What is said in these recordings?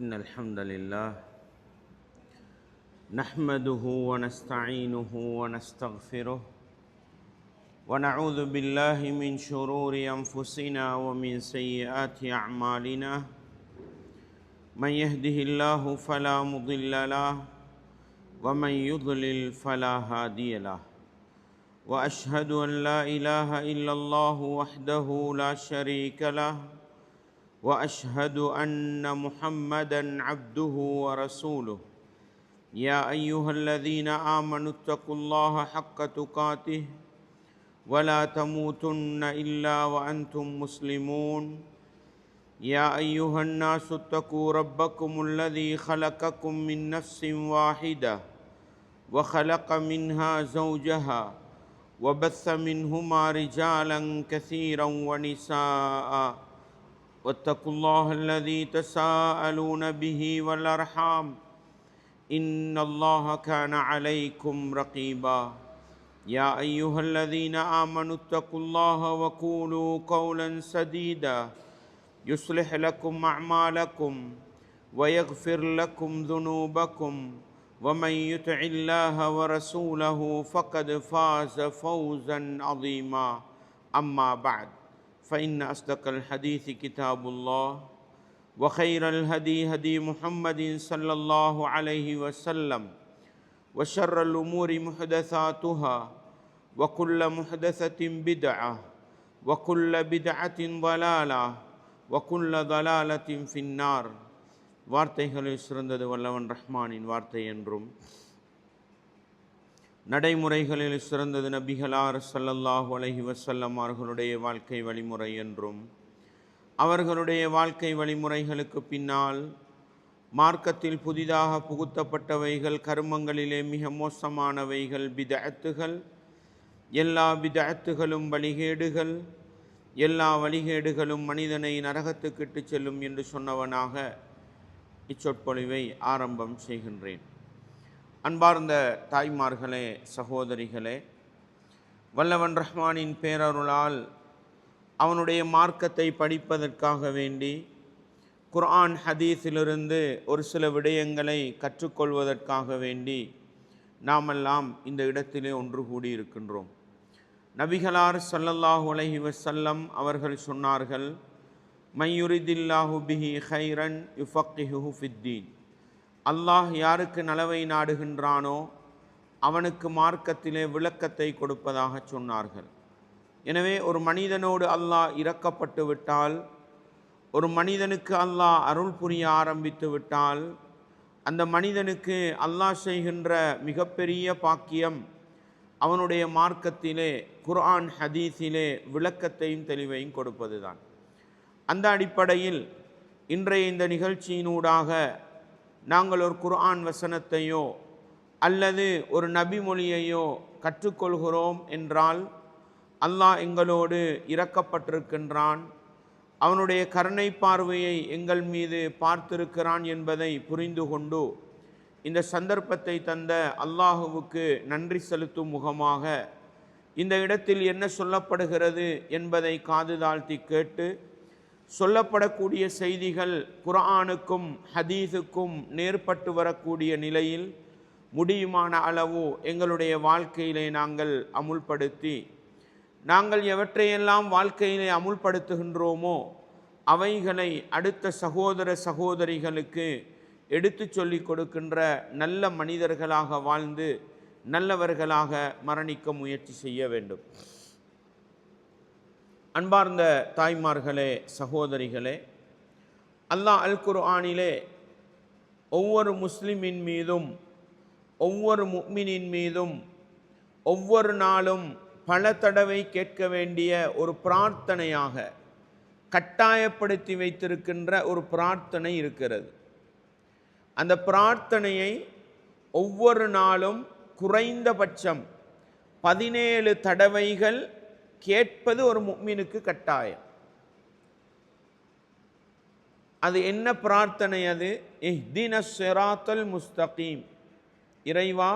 إن الحمد لله نحمده ونستعينه ونستغفره ونعوذ بالله من شرور أنفسنا ومن سيئات أعمالنا من يهده الله فلا مضل له ومن يضلل فلا هادي له وأشهد أن لا إله إلا الله وحده لا شريك له وأشهد أن محمدًا عبده ورسوله يا أيها الذين آمنوا اتقوا الله حق تقاته ولا تموتن إلا وأنتم مسلمون يا أيها الناس اتقوا ربكم الذي خلقكم من نفس واحدة وخلق منها زوجها وبث منهما رجالا كثيرا ونساء واتقوا الله الذي تساءلون به والأرحام إن الله كان عليكم رقيبا يا أيها الذين آمنوا اتقوا الله وقولوا قولا سديدا يصلح لكم أعمالكم ويغفر لكم ذنوبكم ومن يطع الله ورسوله فقد فاز فوزا عظيما أما بعد فإن أصدق الحديث كتاب الله وخير الهدي هدي محمد صلى الله عليه وسلم وشر الأمور محدثاتها وكل محدثة بدعة وكل بدعة ضلالة وكل ضلالة في النار. வார்த்தைகளில் சிறந்தது வல்லவன் ரஹ்மானின் வார்த்தை என்றும் நடைமுறைகளில் சிறந்தது நபிகளார் ஸல்லல்லாஹு அலைஹி வஸல்லம் அவர்களுடைய வாழ்க்கை வழிமுறை என்றும் அவர்களுடைய வாழ்க்கை வழிமுறைகளுக்கு பின்னால் மார்க்கத்தில் புதிதாக புகுத்தப்பட்டவைகள் கர்மங்களிலே மிக மோசமானவைகள் பிதஅத்துகள், எல்லா பிதஅத்துகளும் வழிகேடுகள், எல்லா வழிகேடுகளும் மனிதனை நரகத்துக்கு இட்டுச் செல்லும் என்று சொன்னவனாக இச்சொற்பொழிவை ஆரம்பம் செய்கின்றேன். அன்பார்ந்த தாய்மார்களே, சகோதரிகளே, வல்லவன் ரஹ்மானின் பேரருளால் அவனுடைய மார்க்கத்தை படிப்பதற்காக வேண்டி குர்ஆன் ஹதீஸிலிருந்து ஒரு சில விடயங்களை கற்றுக்கொள்வதற்காக வேண்டி நாமெல்லாம் இந்த இடத்திலே ஒன்று கூடியிருக்கின்றோம். நபிகளார் ஸல்லல்லாஹு அலைஹி வஸல்லம் அவர்கள் சொன்னார்கள், மையுரிதில்லாஹு பிஹி ஹைரன் யுஃபக்கிஹுஹு ஃபித்தீன். அல்லாஹ் யாருக்கு நலவை நாடுகின்றானோ அவனுக்கு மார்க்கத்திலே விளக்கத்தை கொடுப்பதாக சொன்னார்கள். எனவே ஒரு மனிதனோடு அல்லாஹ் இரக்கப்பட்டு விட்டால், ஒரு மனிதனுக்கு அல்லாஹ் அருள் புரிய ஆரம்பித்து விட்டால், அந்த மனிதனுக்கு அல்லாஹ் செய்கின்ற மிகப்பெரிய பாக்கியம் அவனுடைய மார்க்கத்திலே குர்ஆன் ஹதீஸிலே விளக்கத்தையும் தெளிவையும் கொடுப்பது தான். அந்த அடிப்படையில் இன்றைய இந்த நிகழ்ச்சியினூடாக நாங்கள் ஒரு குர்ஆன் வசனத்தையோ அல்லது ஒரு நபி மொழியையோ கற்றுக்கொள்கிறோம் என்றால் அல்லாஹ் எங்களோடு இரக்கப்பட்டிருக்கின்றான், அவனுடைய கருணை பார்வையை எங்கள் மீது பார்த்திருக்கிறான் என்பதை புரிந்து கொண்டு இந்த சந்தர்ப்பத்தை தந்த அல்லாஹுவுக்கு நன்றி செலுத்தும் முகமாக இந்த இடத்தில் என்ன சொல்லப்படுகிறது என்பதை காது தாழ்த்தி கேட்டு, சொல்லப்படக்கூடிய செய்திகள் குர்ஆனுக்கும் ஹதீஸுக்கும் நேர்பட்டு வரக்கூடிய நிலையில் முடியுமான அளவு எங்களுடைய வாழ்க்கையிலே நாங்கள் அமுல்படுத்தி, நாங்கள் எவற்றையெல்லாம் வாழ்க்கையிலே அமுல்படுத்துகின்றோமோ அவைகளை அடுத்த சகோதர சகோதரிகளுக்கு எடுத்து சொல்லி கொடுக்கின்ற நல்ல மனிதர்களாக வாழ்ந்து நல்லவர்களாக மரணிக்க முயற்சி செய்ய வேண்டும். அன்பார்ந்த தாய்மார்களே, சகோதரிகளே, அல்லாஹ் அல் குர்ஆனிலே ஒவ்வொரு முஸ்லிமின் மீதும் ஒவ்வொரு முஃமினின் மீதும் ஒவ்வொரு நாளும் பல தடவை கேட்க வேண்டிய ஒரு பிரார்த்தனையாக கட்டாயப்படுத்தி வைத்திருக்கின்ற ஒரு பிரார்த்தனை இருக்கிறது. அந்த பிரார்த்தனையை ஒவ்வொரு நாளும் குறைந்தபட்சம் 17 தடவைகள் கேட்பது ஒரு முஃமினுக்கு கட்டாயம். அது என்ன பிரார்த்தனை? அது இஹ்தினஸ் ஸிராத்தல் முஸ்தகீம், இறைவா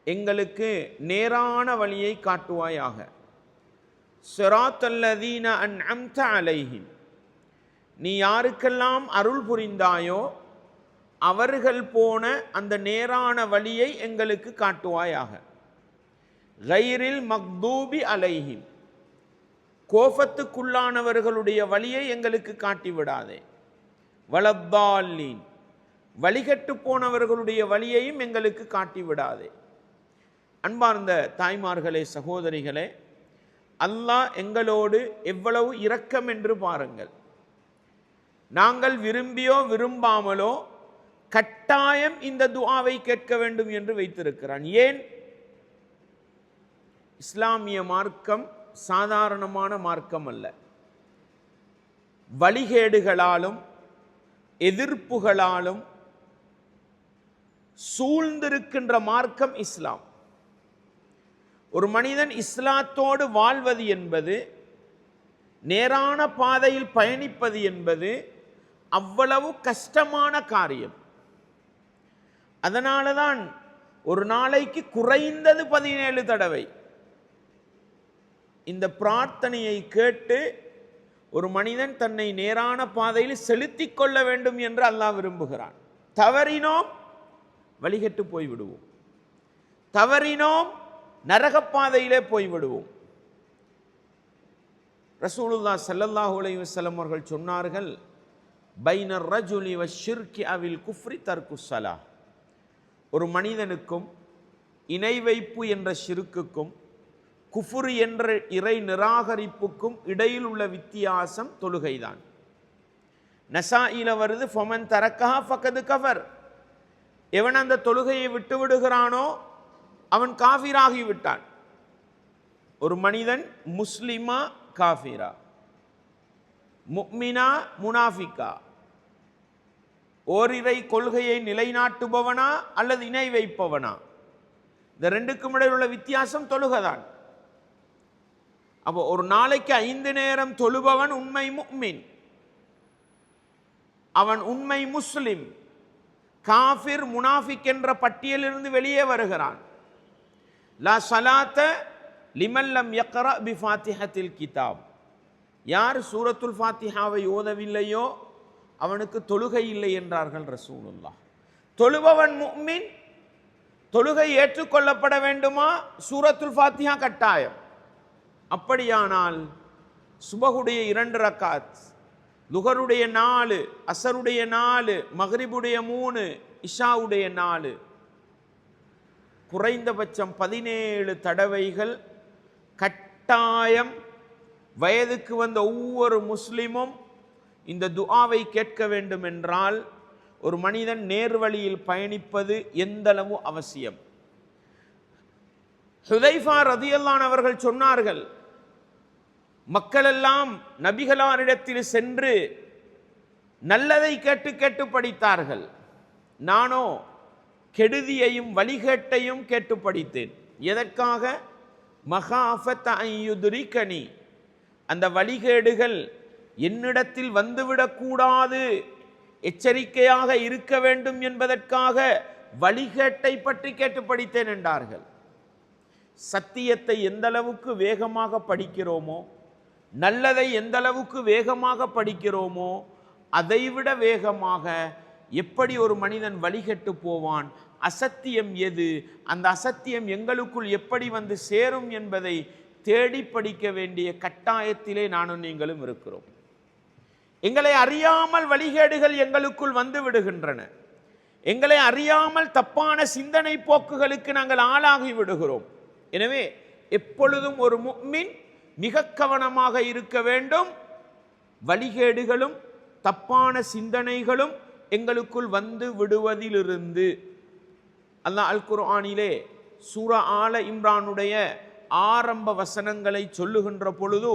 எங்களுக்கு நேரான வழியை காட்டுவாயாக. ஸிராத்தல்லதீன அன்அம்த அலைஹிம், நீ யாருக்கெல்லாம் அருள் புரிந்தாயோ அவர்கள் போன அந்த நேரான வழியை எங்களுக்கு காட்டுவாயாக. கைரில் மக்தூபி அலைஹிம், கோபத்துக்குள்ளானவர்களுடைய வழியை எங்களுக்கு காட்டிவிடாதே. வலத்தாலீன், வழிகட்டு போனவர்களுடைய வழியையும் எங்களுக்கு காட்டிவிடாதே. அன்பார்ந்த தாய்மார்களே, சகோதரிகளே, அல்லாஹ் எங்களோடு எவ்வளவு இரக்கம் என்று பாருங்கள். நாங்கள் விரும்பியோ விரும்பாமலோ கட்டாயம் இந்த துஆவை கேட்க வேண்டும் என்று வைத்திருக்கிறான். ஏன்? இஸ்லாமிய மார்க்கம் சாதாரணமான மார்க்கம் அல்ல. வழிகேடுகளாலும் எதிர்ப்புகளாலும் சூழ்ந்திருக்கின்ற மார்க்கம் இஸ்லாம். ஒரு மனிதன் இஸ்லாத்தோடு வாழ்வது என்பது, நேரான பாதையில் பயணிப்பது என்பது அவ்வளவு கஷ்டமான காரியம். அதனால தான் ஒரு நாளைக்கு குறைந்தது 17 தடவை இந்த பிரார்த்தனையை கேட்டு ஒரு மனிதன் தன்னை நேரான பாதையில் செலுத்திக் கொள்ள வேண்டும் என்று அல்லாஹ் விரும்புகிறான். தவறினோம் வழிகட்டு போய்விடுவோம், தவறினோம் நரகப்பாதையிலே போய்விடுவோம். ரசூலுல்லாஹ் ஸல்லல்லாஹு அலைஹி வஸல்லம் அவர்கள் சொன்னார்கள், பைனர் ரஜுலி வஷ்ஷிர்கி அவில் குஃப்ரி தர்குஸ் ஸலாஹ். ஒரு மனிதனுக்கும் இணை வைப்பு என்ற ஷிர்க்குக்கும் குஃப்ர் என்ற இறை நிராகரிப்புக்கும் இடையில் உள்ள வித்தியாசம் தொழுகைதான். நசாயில வருது, ஃபமன் தரக்கஹா ஃபகது கஃபர். எவன் அந்த தொழுகையை விட்டு விடுகிறானோ அவன் காஃபிராகி விட்டான். ஒரு மனிதன் முஸ்லிமா காஃபிரா, முஃமினா முனாஃபிகா, ஓரிரை கொள்கையை நிலைநாட்டுபவனா அல்லது இணை வைப்பவனா? இந்த ரெண்டுக்கும் இடையில் உள்ள வித்தியாசம் தொழுகைதான். அப்போ ஒரு நாளைக்கு 5 நேரம் தொழுபவன் உண்மை முஃமின், அவன் உண்மை முஸ்லிம். காஃபிர் முனாஃபிக் என்ற பட்டியலிலிருந்து வெளியே வருகிறான். லா ஸலாத்த லிமன் லம் யக்ரா பி ஃபாத்திஹத்தில் கிதாப். யார் சூரத்துல் ஃபாத்திஹாவை ஓதவில்லையோ அவனுக்கு தொழுகை இல்லை என்றார்கள் ரசூலுல்லாஹ். தொழுபவன் முஃமின், தொழுகை ஏற்றுக்கொள்ளப்பட வேண்டுமா? சூரத்துல் ஃபாத்திஹா கட்டாயம். அப்படியானால் சுபஹுடைய 2 ரக்காத், லுஹருடைய 4, அசருடைய 4, மக்ரிபுடைய 3, இஷாவுடைய 4, குறைந்தபட்சம் 17 தடவைகள் கட்டாயம் வயதுக்கு வந்த ஒவ்வொரு முஸ்லிமும் இந்த துஆவை கேட்க வேண்டும் என்றால் ஒரு மனிதன் நேர்வழியில் பயணிப்பது எந்தளவு அவசியம். ஹுதைஃபா ரதியல்லாஹு அவர்கள் சொன்னார்கள், மக்களெல்லாம் நபிகளாரிடத்தில் சென்று நல்லதை கேட்டு கேட்டு படித்தார்கள், நானோ கெடுதியையும் வழிகேட்டையும் கேட்டு படித்தேன். எதற்காக? மகாஃபத் அய்யுத்ரிகனி, அந்த வழிகேடுகள் என்னிடத்தில் வந்துவிடக்கூடாது, எச்சரிக்கையாக இருக்க வேண்டும் என்பதற்காக வழிகேட்டை பற்றி கேட்டு படித்தேன் என்றார்கள். சத்தியத்தை எந்த அளவுக்கு வேகமாக படிக்கிறோமோ, நல்லதை எந்த அளவுக்கு வேகமாக படிக்கிறோமோ, அதைவிட வேகமாக எப்படி ஒரு மனிதன் வழிகட்டு போவான், அசத்தியம் எது, அந்த அசத்தியம் எங்களுக்குள் எப்படி வந்து சேரும் என்பதை தேடி படிக்க வேண்டிய கட்டாயத்திலே நானும் நீங்களும் இருக்கிறோம். எங்களை அறியாமல் வழிகேடுகள் எங்களுக்குள் வந்து விடுகின்றன. எங்களை அறியாமல் தப்பான சிந்தனை போக்குகளுக்கு நாங்கள் ஆளாகி விடுகிறோம். எனவே எப்பொழுதும் ஒரு முஃமின் மிக கவனமாக இருக்க வேண்டும். வழிகேடுகளும் தப்பான சிந்தனைகளும் எங்களுக்குள் வந்து விடுவதிலிருந்து. அல்லாஹ் அல் குர்ஆனிலே சூரா ஆல இம்ரானுடைய ஆரம்ப வசனங்களை சொல்லுகின்ற பொழுது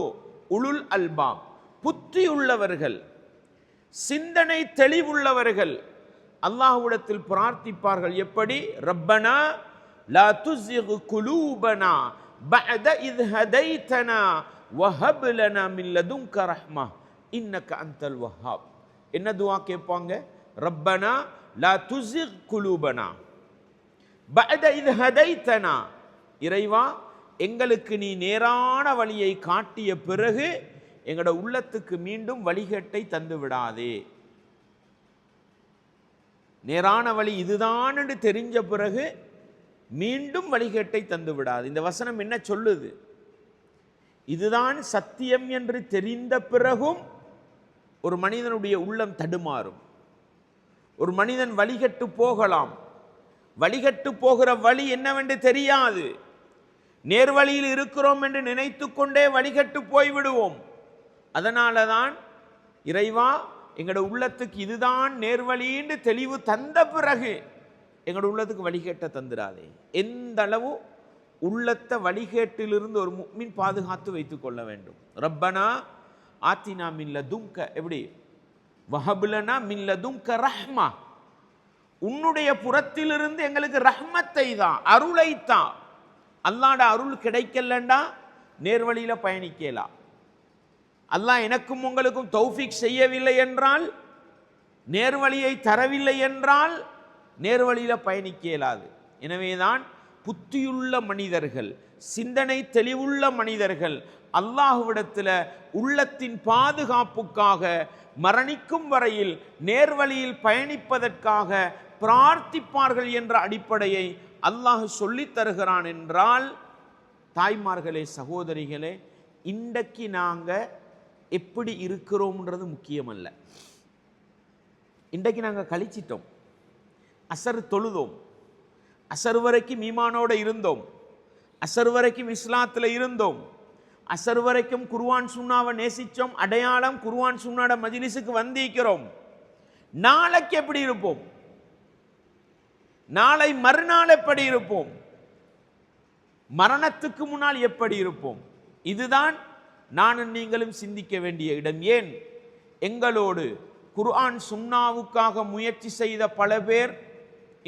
உலுல் அல்பாப், புத்தி உள்ளவர்கள், சிந்தனை தெளிவுள்ளவர்கள் அல்லாஹ்விடத்தில் பிரார்த்திப்பார்கள். எப்படி? ரப்பனா லா துஸிக் குலூபனா பஅத இத் ஹதைதனா வஹப் லனா மின் லதுன்க ரஹ்மா இன்னக அன்தல் வஹ்ஹாப். என்ன துஆ கேட்பாங்க? ரப்பனா லா துஸிக் குலூபனா பஅத இத் ஹதைதனா, இறைவா எங்களுக்கு நீ நேரான வழியை காட்டிய பிறகு எங்களோட உள்ளத்துக்கு மீண்டும் வழிகேட்டை தந்து விடாதே. நேரான வழி இதுதான் என்று தெரிஞ்ச பிறகு மீண்டும் வழிகேட்டை தந்து விடாது. இந்த வசனம் என்ன சொல்லுது? இதுதான் சத்தியம் என்று தெரிந்த பிறகும் ஒரு மனிதனுடைய உள்ளம் தடுமாறும். ஒரு மனிதன் வழிகட்டு போகலாம். வழிகட்டு போகிற வழி என்னவென்று தெரியாது. நேர்வழியில் இருக்கிறோம் என்று நினைத்து கொண்டே வழிகட்டு போய்விடுவோம். அதனால தான் இறைவா எங்களோட உள்ளத்துக்கு இதுதான் நேர்வழின்னு தெளிவு தந்த பிறகு எங்களோட உள்ளத்துக்கு வழிகேட்ட தந்துடாதே. எந்த அளவு உள்ளத்தை வழிகேட்டிலிருந்து ஒரு முஃமின் பாதுகாத்து வைத்துக் கொள்ள வேண்டும். ரப்பனா ஆத்தினா மின் லதுன்க, எப்படி வஹப்லனா மின் லதுன்க ரஹ்மா, உன்னுடைய புறத்திலிருந்து எங்களுக்கு ரஹ்மத்தை தான், அருளை தான். அல்லாஹ்ட அருள் கிடைக்கலண்டா நேர்வழியில பயணிக்கலாம். அல்லாஹ் எனக்கும் உங்களுக்கும் தௌஃபீக் செய்யவில்லை என்றால், நேர்வழியை தரவில்லை என்றால் நேர்வழியில பயணிக்க இயலாது. எனவேதான் புத்தியுள்ள மனிதர்கள், சிந்தனை தெளிவுள்ள மனிதர்கள் அல்லாஹ்விடத்தில் உள்ளத்தின் பாதுகாப்புக்காக மரணிக்கும் வரையில் நேர்வழியில் பயணிப்பதற்காக பிரார்த்திப்பார்கள் என்ற அடிப்படையை அல்லாஹ் சொல்லித் தருகிறான் என்றால், தாய்மார்களே, சகோதரிகளே, இன்றைக்கு நாங்கள் எப்படி இருக்கிறோம்ன்றது முக்கியமல்ல. இன்றைக்கு நாங்கள் கழிச்சிட்டோம். அசர் தொழுதோம், அசர் வரைக்கும் ஈமானோடு இருந்தோம், அசர் வரைக்கும் இஸ்லாத்தில் இருந்தோம், அசர் வரைக்கும் குர்ஆன் சுன்னாவை நேசித்தோம். அடையாளம் குர்ஆன் சுன்னாட மஜ்லிஸுக்கு வந்திருக்கிறோம். நாளைக்கு எப்படி இருப்போம்? நாளை மறுநாள் எப்படி இருப்போம்? மரணத்துக்கு முன்னால் எப்படி இருப்போம்? இதுதான் நானும் நீங்களும் சிந்திக்க வேண்டிய இடம். ஏன் எங்களோடு குர்ஆன் சுன்னாவுக்காக முயற்சி செய்த பல பேர்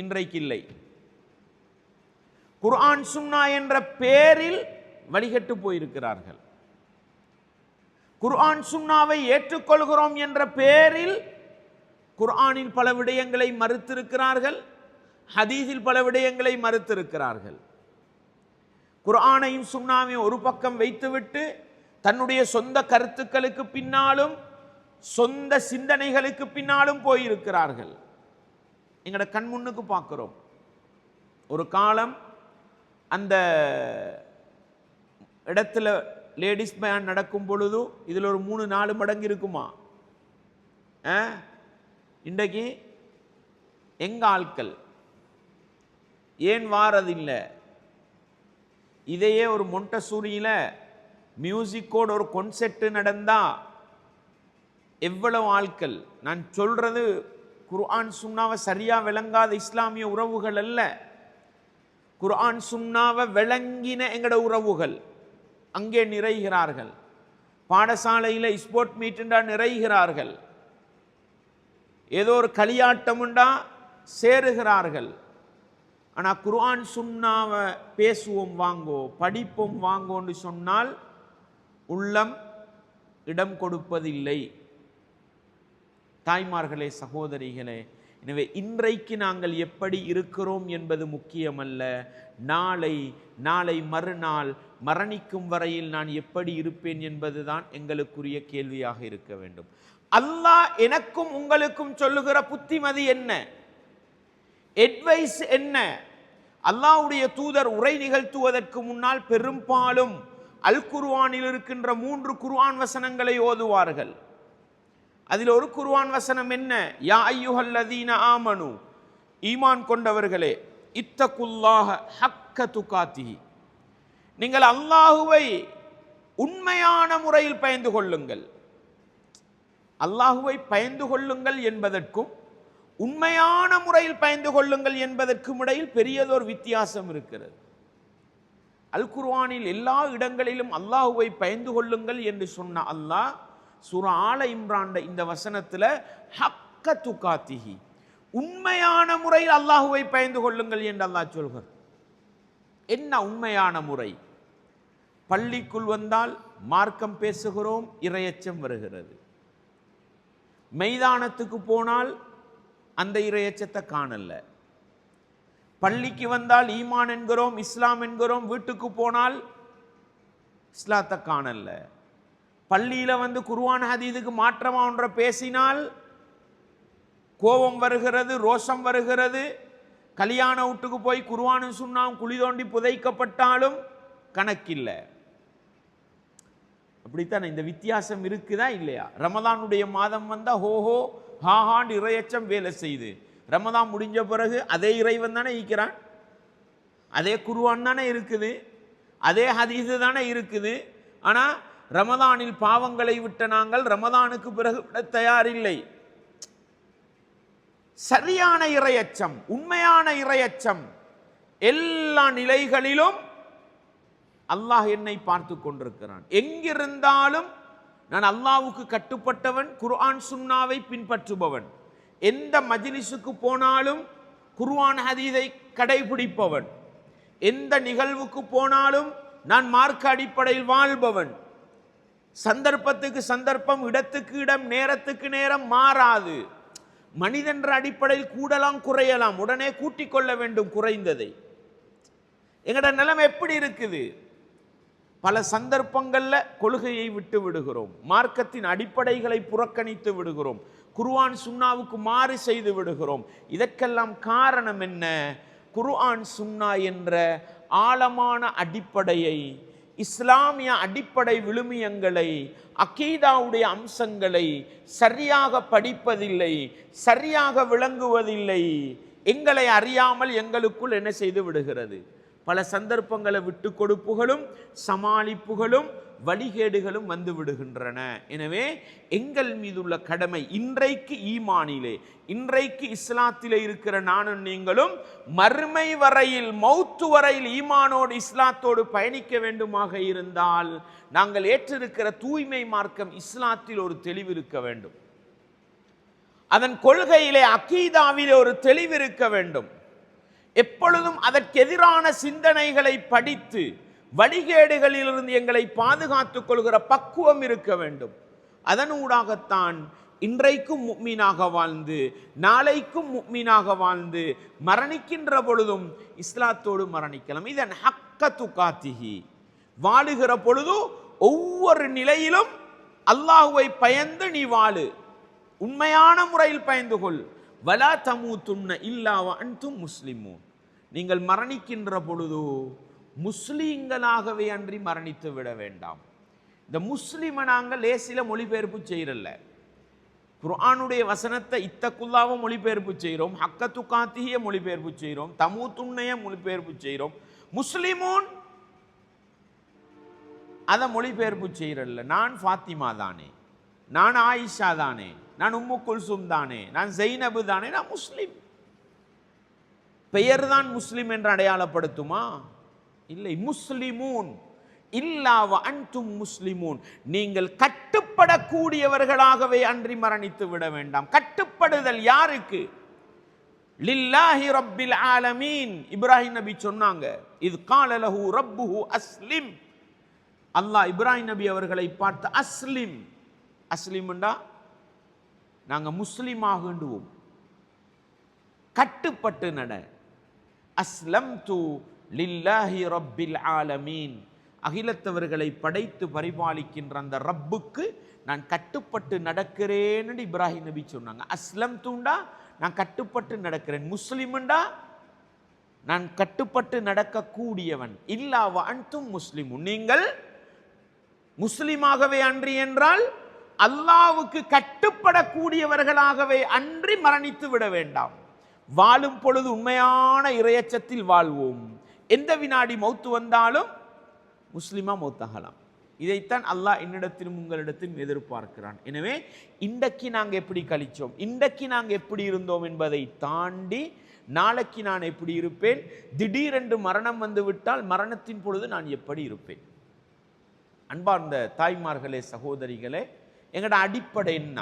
இன்றைக்கு இல்லை. குர்ஆன் சுன்னா என்ற பேரில் வழிகட்டு போயிருக்கிறார்கள். குர்ஆன் சுன்னாவை ஏற்றுக்கொள்கிறோம் என்ற பேரில் குர்ஆனில் பல விடயங்களை மறுத்திருக்கிறார்கள், ஹதீஸில் பல விடயங்களை மறுத்திருக்கிறார்கள். குர்ஆனையும் சுன்னாவையும் ஒரு பக்கம் வைத்துவிட்டு தன்னுடைய சொந்த கருத்துக்களுக்கு பின்னாலும் சொந்த சிந்தனைகளுக்கு பின்னாலும் போயிருக்கிறார்கள். எங்களோட கண் முன்னுக்கு பார்க்கிறோம். ஒரு காலம் அந்த இடத்துல லேடிஸ் பயான் நடக்கும் பொழுது இதில் ஒரு 3-4 மடங்கு இருக்குமா? இன்றைக்கு எங்க ஆட்கள் ஏன் வாரதில்லை? இதையே ஒரு மொண்டசூரியில் மியூசிக்கோட ஒரு கொன்செர்ட் நடந்தா எவ்வளவு ஆட்கள். நான் சொல்றது குர்ஆன் சுன்னாவை சரியா விளங்காத இஸ்லாமிய உறவுகள் அல்ல, குர்ஆன் சுன்னாவை விளங்கின எங்கட உறவுகள் அங்கே நிறைகிறார்கள். பாடசாலையில் ஸ்போர்ட் மீட்டுண்டா நிறைகிறார்கள். ஏதோ ஒரு களியாட்டமுண்டா சேருகிறார்கள். ஆனால் குர்ஆன் சுன்னாவை பேசுவோம் வாங்கோ, படிப்போம் வாங்கோன்னு சொன்னால் உள்ளம் இடம் கொடுப்பதில்லை. தாய்மார்களே, சகோதரிகளே, எனவே இன்றைக்கு நாங்கள் எப்படி இருக்கிறோம் என்பது முக்கியமல்ல. நாளை மறுநாள் மரணிக்கும் வரையில் நான் எப்படி இருப்பேன் என்பதுதான் எங்களுக்குரிய கேள்வியாக இருக்க வேண்டும். அல்லாஹ் எனக்கும் உங்களுக்கும் சொல்லுகிற புத்திமதி என்ன, அட்வைஸ் என்ன? அல்லாஹ்வுடைய தூதர் உரை நிகழ்த்துவதற்கு முன்னால் பெரும்பாலும் அல் குர்ஆனில் இருக்கின்ற 3 குர்ஆன் வசனங்களை ஓதுவார்கள். அதில் ஒரு குர்ஆன் வசனம் என்ன? யா அய்யுஹல்லதீன ஆமனு, ஈமான் கொண்டவர்களே, இத்தகுல்லாஹ ஹக்க துகாத்திஹி, நீங்கள் அல்லாஹுவை உண்மையான முறையில் பயந்து கொள்ளுங்கள். அல்லாஹுவை பயந்து கொள்ளுங்கள் என்பதற்கும் உண்மையான முறையில் பயந்து கொள்ளுங்கள் என்பதற்கும் இடையில் பெரியதொரு வித்தியாசம் இருக்கிறது. அல் குர்ஆனில் எல்லா இடங்களிலும் அல்லாஹுவை பயந்து கொள்ளுங்கள் என்று சொன்ன அல்லாஹ் சூரா ஆல இம்ரான் இந்த வசனத்தில் ஹக்க துகாத்திஹி, உண்மையான முறையில் அல்லாஹுவை பயந்து கொள்ளுங்கள் என்று அல்லாஹ் சொல்கிறார். என்ன உண்மையான முறை? பள்ளிக்குள் வந்தால் மார்க்கம் பேசுகிறோம், இறையச்சம் வருகிறது. மைதானத்துக்கு போனால் அந்த இறையச்சத்தை காணல. பள்ளிக்கு வந்தால் ஈமான் என்கிறோம், இஸ்லாம் என்கிறோம், வீட்டுக்கு போனால் இஸ்லாத்தை காணல. பள்ளியில் வந்து குர்ஆன் ஹதீஸுக்கு மாற்றமா ஒன்றை பேசினால் கோபம் வருகிறது, ரோஷம் வருகிறது. கல்யாண வீட்டுக்கு போய் குர்ஆனும் சுன்னாவும் குழி தோண்டி புதைக்கப்பட்டாலும் கணக்கில்லை. அப்படித்தான் இந்த வித்தியாசம் இருக்குதா இல்லையா? ரமதானுடைய மாதம் வந்தா ஹோஹோ ஹாஹாண்டு இறையச்சம் வேலை செய்து, ரமதான் முடிஞ்ச பிறகு அதே இறைவன் தானே ஈக்கிறான், அதே குர்ஆன் தானே இருக்குது, அதே ஹதீஸ் தானே இருக்குது. ஆனா ரமதானில் பாவங்களை விட்ட நாங்கள் ரமதானுக்கு பிறகு விட தயாரில்லை. சரியான இறையச்சம், உண்மையான இறையச்சம், எல்லா நிலைகளிலும் அல்லாஹ் என்னை பார்த்து கொண்டிருக்கிறான். எங்கிருந்தாலும் நான் அல்லாஹ்வுக்கு கட்டுப்பட்டவன், குர்ஆன் சுன்னாவை பின்பற்றுபவன். எந்த மஜ்லிஸுக்கு போனாலும் குர்ஆன் ஹதீஸை கடைபிடிப்பவன். எந்த நிகழ்வுக்கு போனாலும் நான் மார்க்க அடிப்படையில் வாழ்பவன். சந்தர்ப்பத்துக்கு சந்தர்ப்பம், இடத்துக்கு இடம், நேரத்துக்கு நேரம் மாறாது. மனிதன்ற அடிப்படையில் கூடலாம் குறையலாம், உடனே கூட்டிக் கொள்ள வேண்டும் குறைந்ததை. எங்கட நிலைமை எப்படி இருக்குது? பல சந்தர்ப்பங்கள்ல கொள்கையை விட்டு விடுகிறோம், மார்க்கத்தின் அடிப்படைகளை புறக்கணித்து விடுகிறோம், குர்ஆன் சுன்னாவுக்கு மாறு செய்து விடுகிறோம். இதற்கெல்லாம் காரணம் என்ன? குர்ஆன் சுன்னா என்ற ஆழமான அடிப்படையை, இஸ்லாமிய அடிப்படை விழுமியங்களை, அகீதாவுடைய அம்சங்களை சரியாக படிப்பதில்லை, சரியாக விளங்குவதில்லை. எங்களை அறியாமல் எங்களுக்குள் என்ன செய்து விடுகிறது? பல சந்தர்ப்பங்களை விட்டு கொடுப்புகளும் சமாளிப்புகளும் வழிகேடுகளும் வந்து விடுகின்றன. எனவே எங்கள் மீதுள்ள கடமை இன்றைக்கு ஈமானிலே, இன்றைக்கு இஸ்லாத்திலே இருக்கிற நானும் நீங்களும் மறுமை வரையில், மௌத்து வரையில் ஈமானோடு இஸ்லாத்தோடு பயணிக்க வேண்டுமாக இருந்தால் நாங்கள் ஏற்றிருக்கிற தூய்மை மார்க்கம் இஸ்லாத்தில் ஒரு தெளிவு இருக்க வேண்டும். அதன் கொள்கையிலே, அகீதாவிலே ஒரு தெளிவு இருக்க வேண்டும். எப்பொழுதும் அதற்கு எதிரான சிந்தனைகளை படித்து வழிகேடுகளிலிருந்து எங்களை பாதுகாத்துக் கொள்கிற பக்குவம் இருக்க வேண்டும். அதனூடாகத்தான் இன்றைக்கும் முஃமினாக வாழ்ந்து, நாளைக்கும் முஃமினாக வாழ்ந்து, மரணிக்கின்ற பொழுதும் இஸ்லாத்தோடு மரணிக்கலாம். இதன் ஹக்க துகாத்திஹி, வாழுகிற பொழுது ஒவ்வொரு நிலையிலும் அல்லாஹ்வை பயந்து நீ வாழு, உண்மையான முறையில் பயந்து கொள். வலா தமூதுன்ன இல்லா வ அன்தும் முஸ்லிமூன், நீங்கள் மரணிக்கின்ற பொழுது முஸ்லீம்களாகவே அன்றி மரணித்து விட வேண்டாம். இந்த முஸ்லிமை நாங்கள் லேசில மொழிபெயர்ப்பு செய்யறல்ல. குர்ஆனுடைய வசனத்தை இத்தக்குல்லாவை மொழிபெயர்ப்பு செய்கிறோம், ஹக்கத்து காத்திய மொழிபெயர்ப்பு செய்கிறோம், தமூத்துன்னைய மொழிபெயர்ப்பு செய்கிறோம். முஸ்லிமூன் அதை மொழிபெயர்ப்பு செய்யறல்ல. நான் ஃபாத்திமா தானே, நான் ஆயிஷா தானே, நான் உம்மு குல்சும் தானே, நான் ஜெய்னபு தானே, நான் முஸ்லிம். பெயர் தான் முஸ்லிம் என்று அடையாளப்படுத்துமா? இல்லை. முஸ்லிமூன் இல்லா வ அன்தும் முஸ்லிமூன், நீங்கள் கட்டுப்படக்கூடியவர்களாகவே அன்றி மரணித்து விட வேண்டாம். கட்டுப்படுதல் யாருக்கு? லில்லாஹி ரப்பில் ஆலமீன். இப்ராஹிம் நபி சொன்னாங்க, இது கால லஹு ரப்புஹு அஸ்லிம். அல்லாஹ் இப்ராஹிம் நபி அவர்களை பார்த்து அஸ்லிம், அஸ்லிம்ண்டா நாங்க முஸ்லிமாகுவோம், கட்டுப்பட்டு நட. அஸ்லம்து லில்லாஹி ரப்பில் ஆலமீன், அகிலத்தவர்களை படைத்து பரிபாலிக்கின்ற அந்த ரப்புக்கு நான் கட்டுப்பட்டு நடக்கிறேன்னு இப்ராஹிம் நபி சொன்னாங்க. அஸ்லம்துண்டா நான் கட்டுப்பட்டு நடக்கிறேன், முஸ்லிம்ண்டா நான் கட்டுப்பட்டு நடக்கக்கூடியவன். இல்லா வ அன்தும் முஸ்லிமுன், நீங்கள் முஸ்லிமாகவே அன்றி என்றால் அல்லாஹ்வுக்கு கட்டுப்படக்கூடியவர்களாகவே அன்றி மரணித்து விட வேண்டாம். வாழும் பொழுது உண்மையான இறையச்சத்தில் வாழ்வோம். எந்த வினாடி மௌத்து வந்தாலும் முஸ்லிமா மௌத்தாகலாம். இதைத்தான் அல்லாஹ் என்னிடத்திலும் உங்களிடத்திலும் எதிர்பார்க்கிறான். எனவே இன்றைக்கு நாங்கள் எப்படி கழிச்சோம், இன்றைக்கு நாங்கள் எப்படி இருந்தோம் என்பதை தாண்டி நாளைக்கு நான் எப்படி இருப்பேன், திடீரென்று மரணம் வந்து விட்டால் மரணத்தின் பொழுது நான் எப்படி இருப்பேன். அன்பார்ந்த தாய்மார்களே, சகோதரிகளே, எங்கட அடிப்படை என்ன?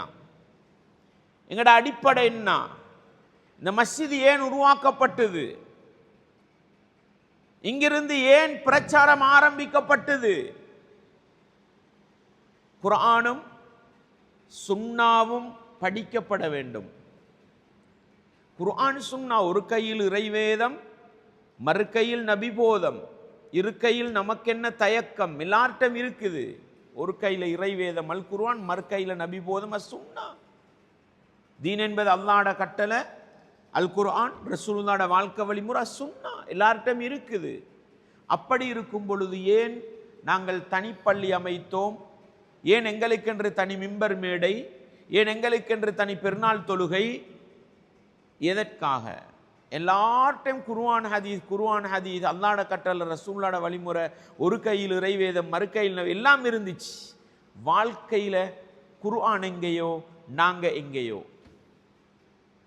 எங்கட அடிப்படை என்ன? இந்த மஸ்ஜித் ஏன் உருவாக்கப்பட்டது? இங்கிருந்து ஏன் பிரச்சாரம் ஆரம்பிக்கப்பட்டது? குர்ஆனும் சுன்னாவும் படிக்கப்பட வேண்டும். குர்ஆன் சுன்னா ஒரு கையில் இறைவேதம், மறு கையில் நபிபோதம், இரு கையில் நமக்கென்ன தயக்கம் எல்லார்ட்டும் இருக்குது. ஒரு கையில் இறைவேதம் அல் குர்ஆன், மறு கையில் நபிபோதம் அஸ் சுன்னா. தீன் என்பது அல்லாஹ்வோட கட்டளை, அல் குர்ஆன், ரசூலுல்லாஹ்வோட வாழ்க்கை வழிமுறை, சுன்னா எல்லார்ட்டும் இருக்குது. அப்படி இருக்கும் பொழுது ஏன் நாங்கள் தனிப்பள்ளி அமைத்தோம்? ஏன் எங்களுக்கென்று தனி மிம்பர் மேடை? ஏன் எங்களுக்கென்று தனி பெருநாள் தொழுகை? எதற்காக? எல்லார்ட்டையும் குர்ஆன் ஹதீஸ் அல்லாஹ்வோட கட்டளை, ரசூலுல்லாஹ்வோட வழிமுறை, ஒரு கையில் இறைவேதம், மறு கையில் எல்லாம் இருந்துச்சு. வாழ்க்கையில் குர்ஆன் எங்கேயோ நாங்க எங்கேயோ.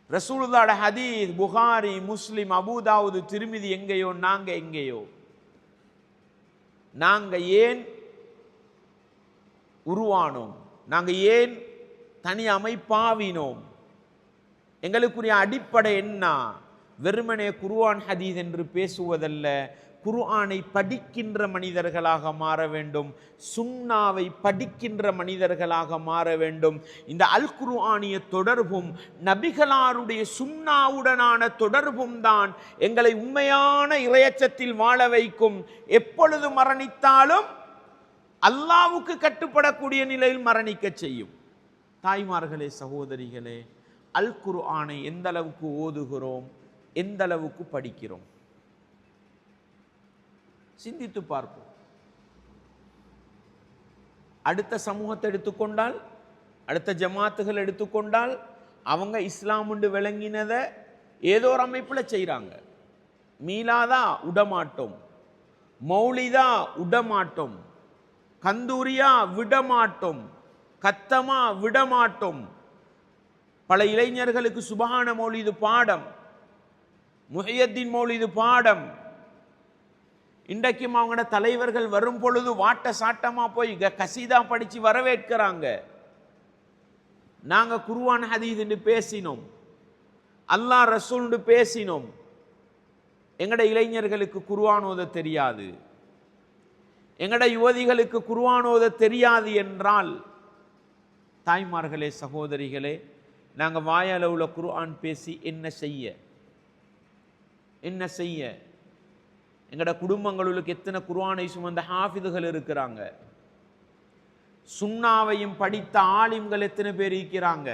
ரசூலுல்லாஹ்வோட ஹதீஸ் புகாரி, முஸ்லிம், அபூதாவுது, திருமிதி எங்கேயோ நாங்க எங்கேயோ. நாங்க ஏன் உருவானோம்? நாங்க ஏன் தனி அமைப்பாவினோம்? எங்களுக்குரிய அடிப்படை என்ன? வெறுமனே குர்ஆன் ஹதீஸ் என்று பேசுவதல்ல, குர்ஆனை படிக்கின்ற மனிதர்களாக மாற வேண்டும், சுன்னாவை படிக்கின்ற மனிதர்களாக மாற வேண்டும். இந்த அல் குர்ஆனிய தொடர்பும் நபிகளாருடைய சுன்னாவுடனான தொடர்பும் தான் எங்களை உண்மையான இறையச்சத்தில் வாழ வைக்கும். எப்பொழுது மரணித்தாலும் அல்லாஹ்வுக்கு கட்டுப்படக்கூடிய நிலையில் மரணிக்க செய்யும். தாய்மார்களே, சகோதரிகளே, அல் குர்ஆனை எந்த அளவுக்கு ஓதுகிறோம், எந்த அளவுக்கு படிக்கிறோம்? சிந்தித்து பார்ப்போம். அடுத்த சமூகத்தை எடுத்துக்கொண்டால், அடுத்த ஜமாத்துகள் எடுத்துக்கொண்டால், அவங்க இஸ்லாம் உண்டு விளங்கினதை ஏதோ ஒரு அமைப்பில் செய்கிறாங்க. மீலாதா உடமாட்டோம், மௌலிதா உடமாட்டோம், கந்தூரியா விடமாட்டோம், கத்தமா விடமாட்டோம். பல இளைஞர்களுக்கு சுபஹான மௌலிது பாடம், முஹியத்தீன் மௌலிது பாடம். இன்றைக்கும் அவங்களோட தலைவர்கள் வரும் பொழுது வாட்ட சாட்டமா போய் கசீதா படிச்சு வரவேற்கிறாங்க. நாங்க குர்ஆன் ஹதீஸ் என்று பேசினோம், அல்லாஹ் ரசூல் பேசினோம். எங்கட இளைஞர்களுக்கு குர்ஆன் ஓத தெரியாது, எங்கட யுவதிகளுக்கு குர்ஆன் ஓத தெரியாது என்றால், தாய்மார்களே, சகோதரிகளே, நாங்க வாயளவுல குர்ஆன் பேசி என்ன செய்ய? என்ன செய்ய? எங்கட குடும்பங்களுக்கு எத்தனை குர்ஆனை சுமந்த ஹாஃபிதுகள் இருக்கிறாங்க? சுன்னாவையும் படித்த ஆலிம்கள் எத்தனை பேர் இருக்கிறாங்க?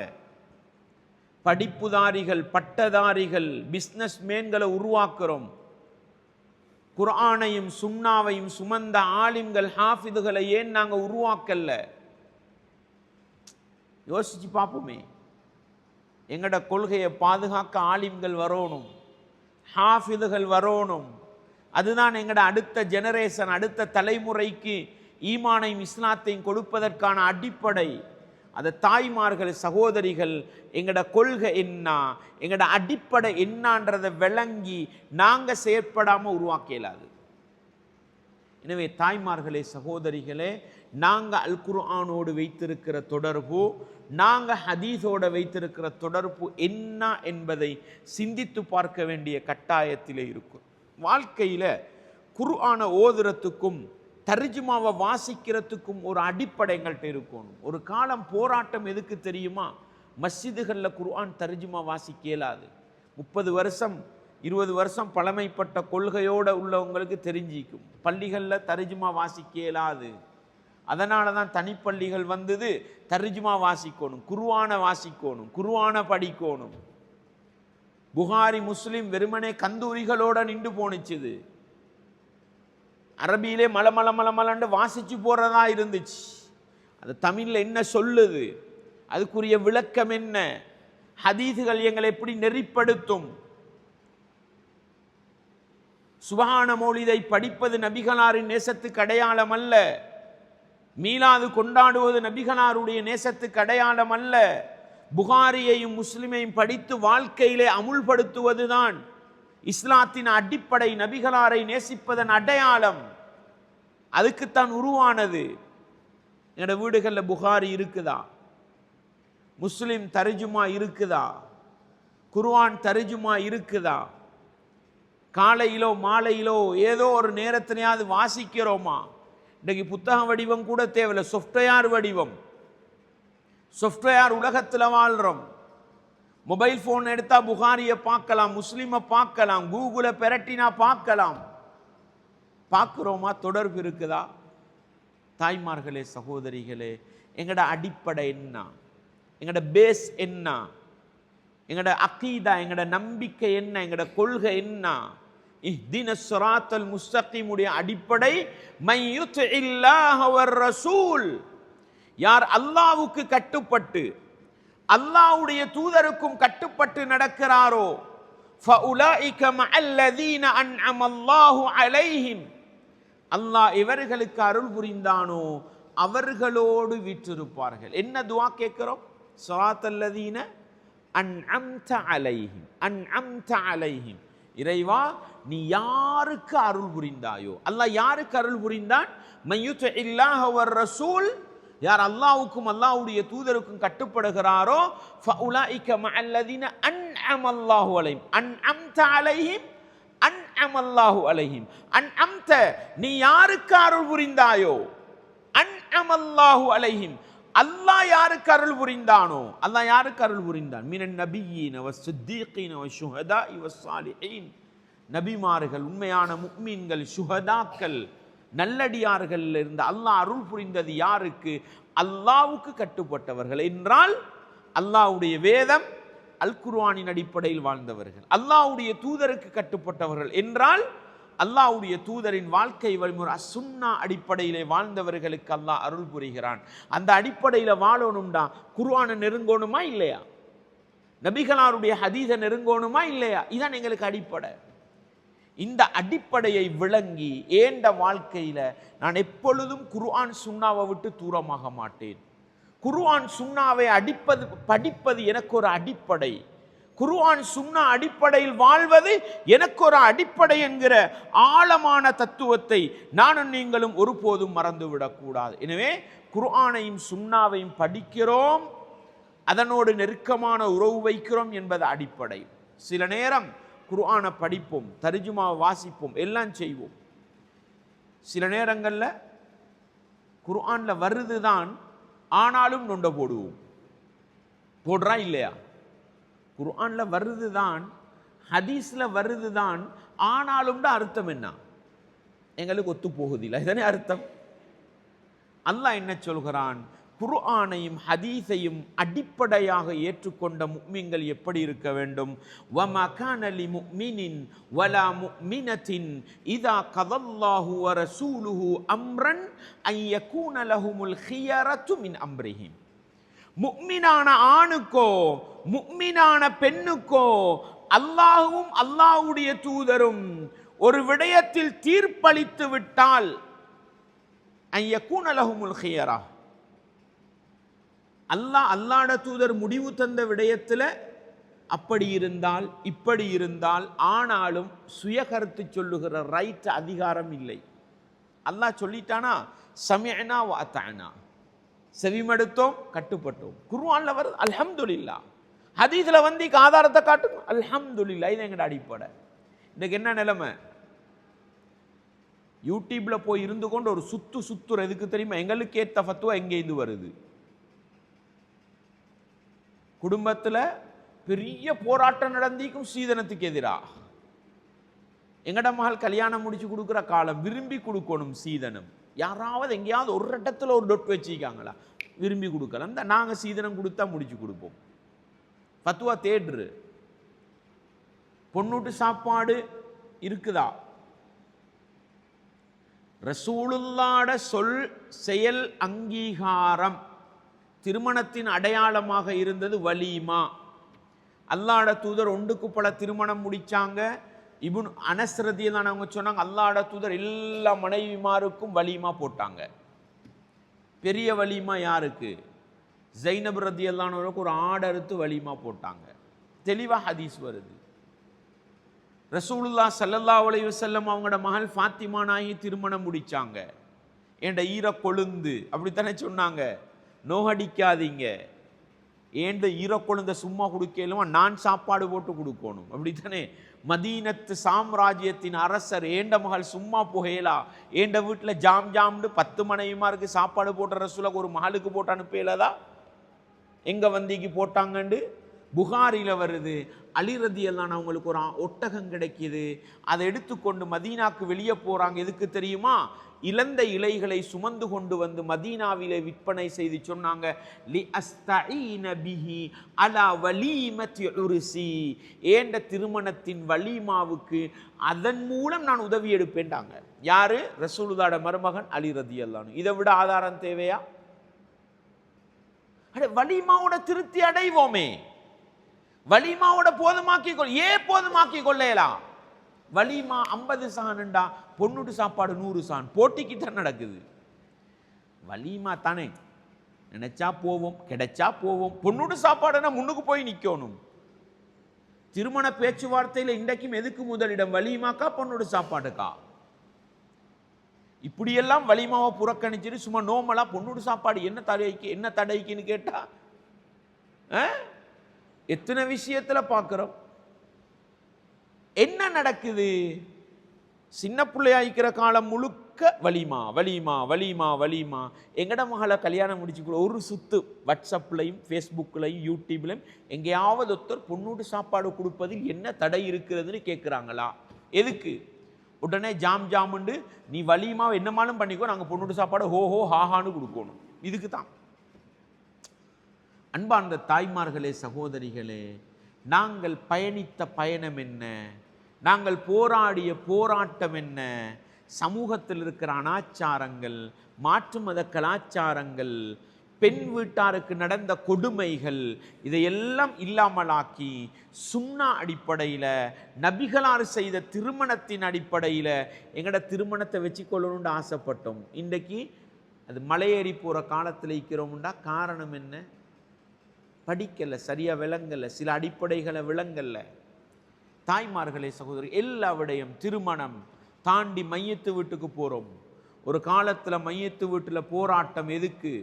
படிப்புதாரிகள், பட்டதாரிகள், பிஸ்னஸ் மேன்களை உருவாக்குறோம். குர்ஆனையும் சுன்னாவையும் சுமந்த ஆலிம்கள், ஹாஃபிதுகளை ஏன் நாங்க உருவாக்கல? யோசிச்சு பார்ப்போமே. எங்கட கொள்கையை பாதுகாக்க ஆலிம்கள் வரணும், ஹாஃபிதுகள் வரணும். அதுதான் எங்கட அடுத்த ஜெனரேஷன், அடுத்த தலைமுறைக்கு ஈமானையும் இஸ்லாத்தையும் கொடுப்பதற்கான அடிப்படை. அது தாய்மார்கள், சகோதரிகள், எங்கட கொள்கை என்ன, எங்கட அடிப்படை என்னன்றதை விளங்கி நாங்கள் செயற்படாமல் உருவாக்க இயலாது. எனவே தாய்மார்களே, சகோதரிகளே, நாங்கள் அல் குர்ஆனோடு வைத்திருக்கிற தொடர்பு, நாங்கள் ஹதீஸோடு வைத்திருக்கிற தொடர்பு என்ன என்பதை சிந்தித்து பார்க்க வேண்டிய கட்டாயத்திலே இருக்கும். வாழ்க்கையில் குர்ஆனை ஓதுறதுக்கும் தர்ஜுமாவை வாசிக்கிறதுக்கும் ஒரு அடிப்படை எங்கள்கிட்ட இருக்கணும். ஒரு காலம் போராட்டம் எதுக்கு தெரியுமா? மஸ்ஜிதுகளில் குர்ஆன் தர்ஜுமா வாசிக்க இயலாது. 30 வருஷம் 20 வருஷம் பழமைப்பட்ட கொள்கையோடு உள்ளவங்களுக்கு தெரிஞ்சிக்கும். பள்ளிகளில் தர்ஜுமா வாசிக்க இயலாது. அதனால தான் தனிப்பள்ளிகள் வந்தது. தர்ஜுமா வாசிக்கணும், குர்ஆனை வாசிக்கணும், குர்ஆனை படிக்கணும். புகாரி, முஸ்லிம் வெறுமனே கந்தூரிகளோட நின்று போனிச்சுது. அரபியிலே மலமலன்னு வாசிச்சு போறதா இருந்துச்சு. அது தமிழில் என்ன சொல்லுது, அதுக்குரிய விளக்கம் என்ன, ஹதீஸுகள் எங்களை எப்படி நெறிப்படுத்தும்? சுபஹான மௌலிதை படிப்பது நபிகளாரின் நேசத்துக்கு அடையாளம் அல்ல. மீலாது கொண்டாடுவது நபிகளாருடைய நேசத்துக்கு அடையாளம் அல்ல. புகாரியையும் முஸ்லிமையும் படித்து வாழ்க்கையிலே அமுல்படுத்துவதுதான் இஸ்லாத்தின் அடிப்படை, நபிகளாரை நேசிப்பதன் அடையாளம். அதுக்குத்தான் உருவானது. என்னோட வீடுகளில் புகாரி இருக்குதா? முஸ்லிம் தர்ஜுமா இருக்குதா? குர்ஆன் தர்ஜுமா இருக்குதா? காலையிலோ மாலையிலோ ஏதோ ஒரு நேரத்தினையாவது வாசிக்கிறோமா? இன்றைக்கு புத்தக வடிவம் கூட தேவையில்லை, சாஃப்ட்வேர் வடிவம். சாஃப்ட்வேர் உலகத்தில் வாழ்கிறோம். மொபைல் ஃபோன் எடுத்தால் புகாரியை பார்க்கலாம், முஸ்லீமை பார்க்கலாம், கூகுளை பெரட்டினா பார்க்கலாம். பார்க்குறோமா? தொடர்பு இருக்குதா? தாய்மார்களே, சகோதரிகளே, எங்களோட அடிப்படை என்ன, எங்களோட பேஸ் என்ன? எங்கட அகீதா, எங்கட நம்பிக்கை என்ன, எங்கட கொள்கை என்ன? இஹ்தினஸ் ஸிராத்தல் முஸ்தகீமுடைய அடிப்படை மய்யுத்தில்லாஹ வர் ரசூல், யார் அல்லாஹ்வுக்கு கட்டுப்பட்டு அல்லாஹ்வுடைய தூதருக்கும் கட்டுப்பட்டு நடக்கிறாரோ, ஃபஉலாயிக மஅல்லதீன அன்அமல்லாஹு அலைஹிம், அல்லாஹ் இவர்களுக்கு அருள் புரிந்தானோ அவர்களோடு வீற்றிருப்பார்கள். என்ன துஆ கேட்கிறோம்? ஸிராத்தல்லதீன அன்அம்த அலைஹிம், அன்அம்த அலைஹிம், இறைவா நீ யாருக்கு அருள் புரிந்தாயோ. அல்லாஹ் யாருக்கு அருள் புரிந்தான்? மய்யுத்தில்லாஹ வர் ரசூல், யார் அல்லாஹ்வுக்கும் அல்லாஹ்வுடைய தூதருக்கும் கட்டுப்படுகிறாரோ, ஃபஉலாயிக மஅல்லதீன அன்அமல்லாஹு அலைஹிம், அன்அம்த அலைஹிம், அன்அமல்லாஹு அலைஹிம். அன்அம்த நீ யாருக்கு அருள் புரிந்தாயோ, அன்அமல்லாஹு அலைஹிம், அல்லாஹ் யாருக்கு அருள் புரிந்தானோ. அல்லாஹ் யாருக்கு அருள் புரிந்தான்? மினன் நபியீன வஸ்ஸித்தீகீன வஷ்ஷுஹதாஇ வஸ்ஸாலிஹீன், நபிமார்கள், உண்மையான முஃமின்கள், ஷுஹதாக்கள், நல்லடியார்கள் இருந்த அல்லாஹ் அருள் புரிந்தது யாருக்கு? அல்லாஹ்வுக்கு கட்டுப்பட்டவர்கள் என்றால் அல்லாஹ்வுடைய வேதம் அல் குர்ஆனின் அடிப்படையில் வாழ்ந்தவர்கள். அல்லாஹ்வுடைய தூதருக்கு கட்டுப்பட்டவர்கள் என்றால் அல்லாஹ்வுடைய தூதரின் வாழ்க்கை வழிமுறை சுன்னா அடிப்படையிலே வாழ்ந்தவர்களுக்கு அல்லாஹ் அருள் புரிகிறான். அந்த அடிப்படையில் வாழணும்டா குர்ஆனை நெருங்கணுமா இல்லையா? நபிகளாருடைய ஹதீஸை நெருங்கணுமா இல்லையா? இதான் எங்களுக்கு அடிப்படை. இந்த அடிப்படையை விளங்கி ஏண்ட வாழ்க்கையில நான் எப்பொழுதும் குர்ஆன் சுன்னாவை விட்டு தூரமாக மாட்டேன். குர்ஆன் சுன்னாவை படிப்பது எனக்கு ஒரு அடிப்படை. குர்ஆன் சுன்னா அடிப்படையில் வாழ்வது எனக்கு ஒரு அடிப்படை என்கிற ஆழமான தத்துவத்தை நானும் நீங்களும் ஒருபோதும் மறந்துவிடக்கூடாது. எனவே குர்ஆனையும் சுன்னாவையும் படிக்கிறோம், அதனோடு நெருக்கமான உறவு வைக்கிறோம் என்பது அடிப்படை. சில நேரம் குர்ஆனை படிப்போம், தர்ஜுமாவை வாசிப்போம், எல்லாம் செய்வோம். சில நேரங்களில் குர்ஆனில் வருது தான், ஆனாலும் நொண்ட போடுவோம். போடுறா இல்லையா? குர்ஆனில் வருது தான், ஹதீஸில் வருது தான், ஆனாலும் அர்த்தம் என்ன? எங்களுக்கு ஒத்து போகுதில்லை. இதனே அர்த்தம். அல்லாஹ் என்ன சொல்கிறான்? குர்ஆனையும் ஹதீஸையும் அடிப்படையாக ஏற்றுக்கொண்ட முஃமின்கள் எப்படி இருக்க வேண்டும்? வமா கான லிமுஃமினின் வலா முஃமினத்தின் இதா கதல்லாஹு வ ரசூலுஹு அம்ரன் அன் யகூன லஹுமுல் கியரத்து மின் அம்ரிஹிம். முஃமினான ஆணுக்கோ முஃமினான பெண்ணுக்கோ அல்லாஹ்வும் அல்லாஹ்வுடைய தூதரும் ஒரு விடயத்தில் தீர்ப்பளித்து விட்டால் அன் யகூன லஹுமுல் கியரா, அல்லாஹ்வுடைய தூதர் முடிவு தந்த விடயத்தில் அப்படி இருந்தால் இப்படி இருந்தால், ஆனாலும் சுயகருத்து சொல்லுகிற ரைட் அதிகாரம் இல்லை. அல்லாஹ் சொல்லிட்டானா சமிஅனா வ அத்தஅனா, செவிமடுத்தோம் கட்டுப்பட்டோம். குர்ஆன்ல வருது அல்ஹம்துலில்லாஹ், ஹதீஸ்ல வந்து ஆதாரத்தை காட்டும் அல்ஹம்துலில்லாஹ். இது எங்கட அடிப்படை. இன்னைக்கு என்ன நிலைமை? யூடியூப்ல போய் இருந்து கொண்டு ஒரு சுத்துற எதுக்கு தெரியுமா? எங்களுக்கு ஏத்த ஃபத்வா எங்கேருந்து வருது? குடும்பத்தில் பெரிய போராட்டம் நடந்திக்கும் சீதனத்துக்கு எதிராக. எங்கட மகள் கல்யாணம் முடிச்சு கொடுக்குற காலம், விரும்பி கொடுக்கணும் சீதனம். யாராவது எங்கேயாவது ஒரு இடத்துல ஒரு டொட் வச்சுக்காங்களா? விரும்பி கொடுக்கலாம். இந்த நாங்கள் சீதனம் கொடுத்தா முடிச்சு கொடுப்போம். ஃபத்வா தேடுறு. பொண்ணூட்டு சாப்பாடு இருக்குதா? ரசூலுல்லாஹ்ட சொல் செயல் அங்கீகாரம் திருமணத்தின் அடையாளமாக இருந்தது வலீமா. அல்லாஹ்வுடைய தூதர் ஒன்றுக்கு பல திருமணம் முடிச்சாங்க. இப்னு அனஸ் ரலியல்லாஹு அவங்க சொன்னாங்க, அல்லாஹ்வுடைய தூதர் எல்லா மனைவிமாருக்கும் வலீமா போட்டாங்க. பெரிய வலீமா யாருக்கு? ஸைனப் ரலியல்லாஹு அன்ஹாவுக்கு ஒரு ஆடு அறுத்து வலீமா போட்டாங்க. தெளிவா ஹதீஸ் வருது. ரசூலுல்லாஹ் ஸல்லல்லாஹு அலைஹி வஸல்லம் அவங்களோட மகள் ஃபாத்திமா நாயகி திருமணம் முடிச்சாங்க. ஏண்ட ஈர கொழுந்து அப்படித்தானே சொன்னாங்க, நோகடிக்காதீங்க. ஏண்ட ஈர கொழுந்த சும்மா கொடுக்கலுமா, நான் சாப்பாடு போட்டு கொடுக்கணும் அப்படித்தானே. மதீனத்து சாம்ராஜ்யத்தின் அரசர் ஏண்ட மகள் சும்மா புகையலா, ஏண்ட வீட்டில் ஜாம்னு 10 மனைவிமாருக்கு சாப்பாடு போட்ட ரசூலுக்கு ஒரு மகளுக்கு போட்டு அனுப்பலதா? எங்க வந்திக்கு போட்டாங்கண்டு புகாரில வருது, அலி ரலியல்லாஹு அன்ஹு அவங்களுக்கு ஒரு ஒட்டகம் கிடைக்குது. அதை எடுத்துக்கொண்டு மதீனாக்கு வெளியே போறாங்க. எதுக்கு தெரியுமா? இழந்த இலைகளை சுமந்து கொண்டு வந்து மதீனாவிலே விற்பனை செய்து சொன்னாங்க, லி அஸ்தஈன பிஹி அலா வலீமத்தி உருசி, ஏண்ட திருமணத்தின் வலீமாவுக்கு அதன் மூலம் நான் உதவி எடுப்பேன்டாங்க. யாரு? ரசூலுல்லாஹ்வோட மருமகன் அலி ரலியல்லாஹு அன்ஹு. இதை விட ஆதாரம் தேவையா? வலிமாவோட திருப்தி அடைவோமே, வலிமாவோட போதுமாக்கி போதுமாக்கி கொள்ளலாம். வலிமா 50 சான்டா, பொண்ணுட்டு சாப்பாடு 100 சான், போட்டிக்கிட்ட நடக்குது. வலிமா தானே, நினைச்சா போவோம், கிடைச்சா போவோம். பொண்ணுட்டு சாப்பாடுனா முன்னுக்கு போய் நிக்கணும். திருமண பேச்சுவார்த்தையில் இன்றைக்கும் எதுக்கு முதலிடம்? வலிமாக்கா பொண்ணுட்டு சாப்பாடுக்கா? இப்படியெல்லாம் வலிமாவை புறக்கணிச்சுட்டு சும்மா நோமலா பொண்ணுடு சாப்பாடு என்ன தடைக்குன்னு கேட்டா எத்தனை விஷயத்துல பார்க்கிறோம். என்ன நடக்குது? சின்ன பிள்ளையாய்க்கிற காலம் முழுக்க வலிமா வலிமா வலிமா வலிமா. எங்கட மகளை கல்யாணம் முடிச்சுக்கூட ஒரு சுத்து வாட்ஸ்அப்லையும் ஃபேஸ்புக்லையும் யூடியூப்லையும் எங்கேயாவது ஒருத்தர் பொண்ணுடு சாப்பாடு கொடுப்பதில் என்ன தடை இருக்கிறதுன்னு கேட்குறாங்களா? எதுக்கு? உடனே ஜாம் ஜாமுண்டு நீ வலிமா என்னமாலும் பண்ணிக்கோ, நாங்கள் பொண்ணுட்டு சாப்பாடு ஹோஹோ ஹாஹான்னு கொடுக்கணும். இதுக்கு தான். அன்பார்ந்த தாய்மார்களே, சகோதரிகளே, நாங்கள் பயணித்த பயணம் என்ன, நாங்கள் போராடிய போராட்டம் என்ன, சமூகத்தில் இருக்கிற அனாச்சாரங்கள், மாற்று மத கலாச்சாரங்கள், பெண் வீட்டாருக்கு நடந்த கொடுமைகள், இதையெல்லாம் இல்லாமலாக்கி சுன்னா அடிப்படையில், நபிகளார் செய்த திருமணத்தின் அடிப்படையில் எங்களோட திருமணத்தை வச்சுக்கொள்ளணும்னு ஆசைப்பட்டோம். இன்றைக்கு அது மலையேறி போகிற காலத்தில் இருக்கிறோம்டா. காரணம் என்ன? படிக்கலை, சரியாக விளங்கலை, சில அடிப்படைகளை விளங்கலை. தாய்மார்களே, சகோதரி, எல்லா விடயம் திருமணம் தாண்டி மையத்து வீட்டுக்கு போகிறோம். ஒரு காலத்தில் மையத்து வீட்டில் போராட்டம் எதுக்கு?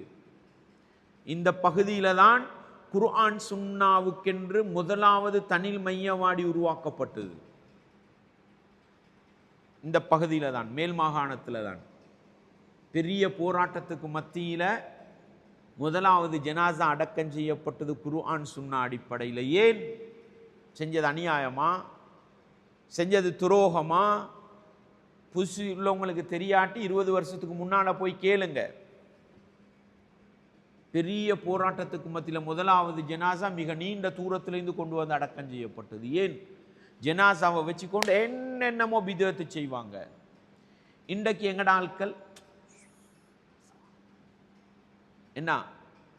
இந்த பகுதியில் தான் குர்ஆன் சுன்னாவுக்கென்று முதலாவது தனில் மையவாடி உருவாக்கப்பட்டது. இந்த பகுதியில் தான், மேல் மாகாணத்தில் தான். பெரிய போராட்டத்துக்கு மத்தியில் முதலாவது ஜனாசா அடக்கம் செய்யப்பட்டது குர்ஆன் சுன்னா அடிப்படையில். ஏன்? செஞ்சது அநியாயமா? செஞ்சது துரோகமா? புதுசு உள்ளவங்களுக்கு தெரியாட்டி 20 வருஷத்துக்கு முன்னால் போய் கேளுங்க. பெரிய போராட்டத்துக்கு மத்தியில் முதலாவது ஜனாசா மிக நீண்ட தூரத்திலிருந்து கொண்டு வந்து அடக்கம் செய்யப்பட்டது. ஏன்? ஜனாசாவை வச்சுக்கொண்டு என்னென்னமோ பிதஅத்து செய்வாங்க. இன்றைக்கு எங்கட ஆட்கள் என்ன